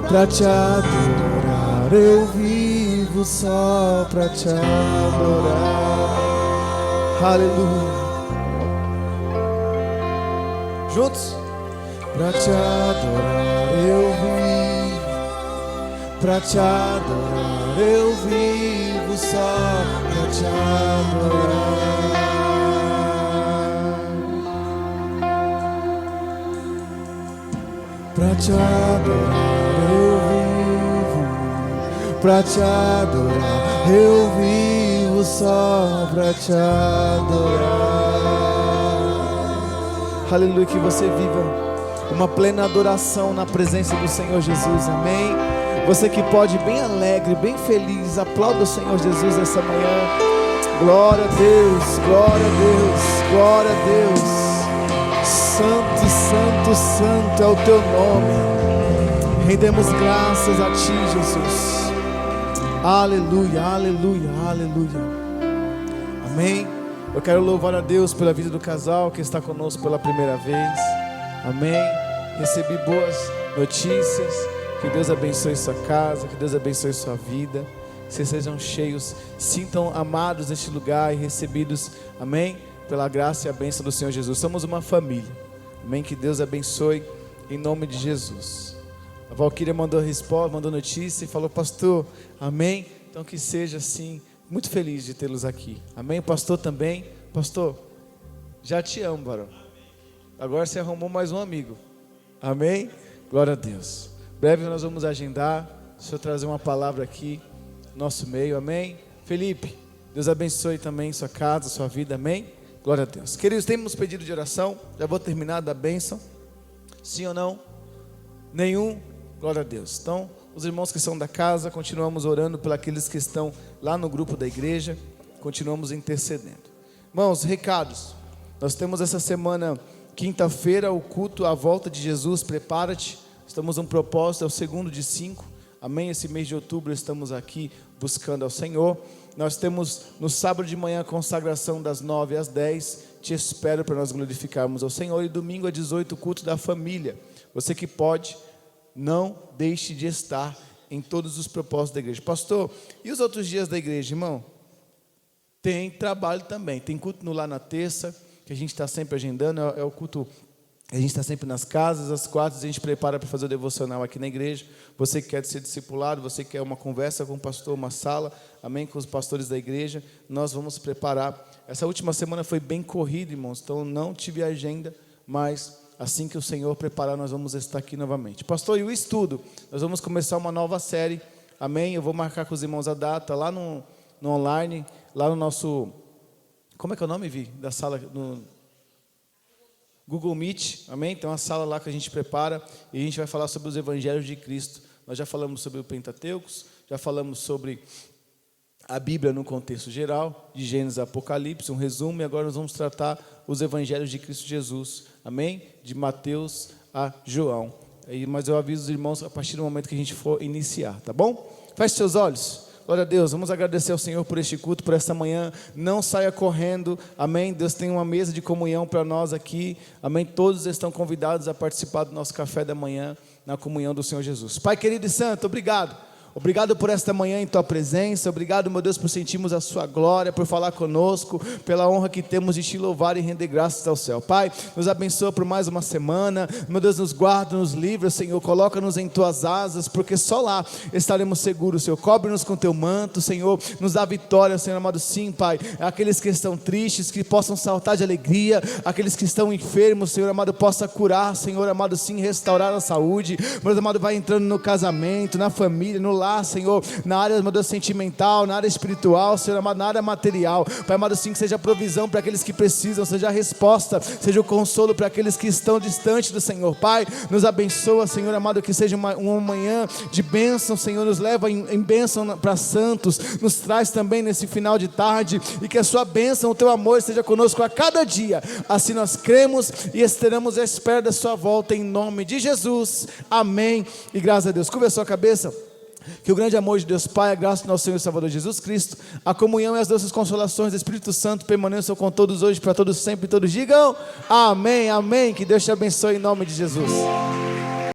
Pra te adorar eu vivo, só pra te adorar. Aleluia. Juntos. Pra te adorar eu vivo, pra te adorar eu vivo, só pra te adorar. Pra te adorar eu vivo, pra te adorar eu vivo, só pra te adorar. Aleluia, que você viva uma plena adoração na presença do Senhor Jesus, amém? Você que pode, bem alegre, bem feliz, aplauda o Senhor Jesus essa manhã. Glória a Deus, glória a Deus, glória a Deus. Santo, santo, santo é o teu nome. Rendemos graças a ti, Jesus. Aleluia, aleluia, aleluia. Amém. Eu quero louvar a Deus pela vida do casal que está conosco pela primeira vez. Amém. Recebi boas notícias. Que Deus abençoe sua casa, que Deus abençoe sua vida. Que vocês sejam cheios, sintam amados neste lugar e recebidos, amém, pela graça e a bênção do Senhor Jesus. Somos uma família, amém, que Deus abençoe em nome de Jesus. A Valquíria mandou resposta, mandou notícia e falou: pastor, amém, então que seja assim, muito feliz de tê-los aqui, amém. O pastor também, pastor, já te amo, varão, agora você arrumou mais um amigo, amém, glória a Deus. Breve nós vamos agendar, o Senhor trazer uma palavra aqui nosso meio, amém. Felipe, Deus abençoe também sua casa, sua vida, amém. Glória a Deus. Queridos, temos pedido de oração, já vou terminar da bênção. Sim ou não? Nenhum? Glória a Deus. Então, os irmãos que são da casa, continuamos orando por aqueles que estão lá no grupo da igreja, continuamos intercedendo. Irmãos, recados, nós temos essa semana, quinta-feira, o culto à volta de Jesus, prepara-te, estamos um propósito, é o 2º de 5, amém. Esse mês de outubro estamos aqui buscando ao Senhor. Nós temos no sábado de manhã a consagração das 9 às 10, te espero para nós glorificarmos ao Senhor. E domingo às 18, o culto da família. Você que pode, não deixe de estar em todos os propósitos da igreja. Pastor, e os outros dias da igreja, irmão? Tem trabalho também, tem culto no Lá na terça, que a gente está sempre agendando, é o culto. A gente está sempre nas casas, às quartas a gente prepara para fazer o devocional aqui na igreja. Você que quer ser discipulado, você que quer uma conversa com o pastor, uma sala, amém, com os pastores da igreja, nós vamos preparar. Essa última semana foi bem corrida, irmãos, então não tive agenda, mas assim que o Senhor preparar, nós vamos estar aqui novamente. Pastor, e o estudo? Nós vamos começar uma nova série, amém, eu vou marcar com os irmãos a data, lá no online, lá no nosso, como é que é o nome, Vi? Da sala, no Google Meet, amém? Tem uma sala lá que a gente prepara e a gente vai falar sobre os evangelhos de Cristo. Nós já falamos sobre o Pentateuco, já falamos sobre a Bíblia no contexto geral, de Gênesis a Apocalipse, um resumo, e agora nós vamos tratar os evangelhos de Cristo Jesus, amém? De Mateus a João. Mas eu aviso os irmãos a partir do momento que a gente for iniciar, tá bom? Feche seus olhos. Glória a Deus, vamos agradecer ao Senhor por este culto, por esta manhã. Não saia correndo, amém. Deus tem uma mesa de comunhão para nós aqui, amém. Todos estão convidados a participar do nosso café da manhã, na comunhão do Senhor Jesus. Pai querido e santo, obrigado. Obrigado por esta manhã em Tua presença, obrigado, meu Deus, por sentirmos a Sua glória, por falar conosco, pela honra que temos de Te louvar e render graças ao céu. Pai, nos abençoa por mais uma semana, meu Deus, nos guarda, nos livra, Senhor, coloca-nos em Tuas asas, porque só lá estaremos seguros, Senhor. Cobre-nos com Teu manto, Senhor, nos dá vitória, Senhor amado. Sim, Pai, aqueles que estão tristes, que possam saltar de alegria, aqueles que estão enfermos, Senhor amado, possa curar, Senhor amado, sim, restaurar a saúde, meu Deus amado, vai entrando no casamento, na família, no lar, Senhor, na área, meu Deus, sentimental, na área espiritual, Senhor amado, na área material, Pai amado, sim, que seja a provisão para aqueles que precisam, seja a resposta, seja o consolo para aqueles que estão distantes do Senhor. Pai, nos abençoa, Senhor amado, que seja uma manhã de bênção, Senhor, nos leva em bênção para santos, nos traz também nesse final de tarde, e que a Sua bênção, o Teu amor esteja conosco a cada dia, assim nós cremos e estaremos à espera da Sua volta, em nome de Jesus, amém, e graças a Deus. Curva a sua cabeça. Que o grande amor de Deus Pai, a graça do nosso Senhor e Salvador Jesus Cristo, a comunhão e as doces consolações do Espírito Santo permaneçam com todos hoje, para todos sempre, e todos digam amém, amém. Que Deus te abençoe em nome de Jesus.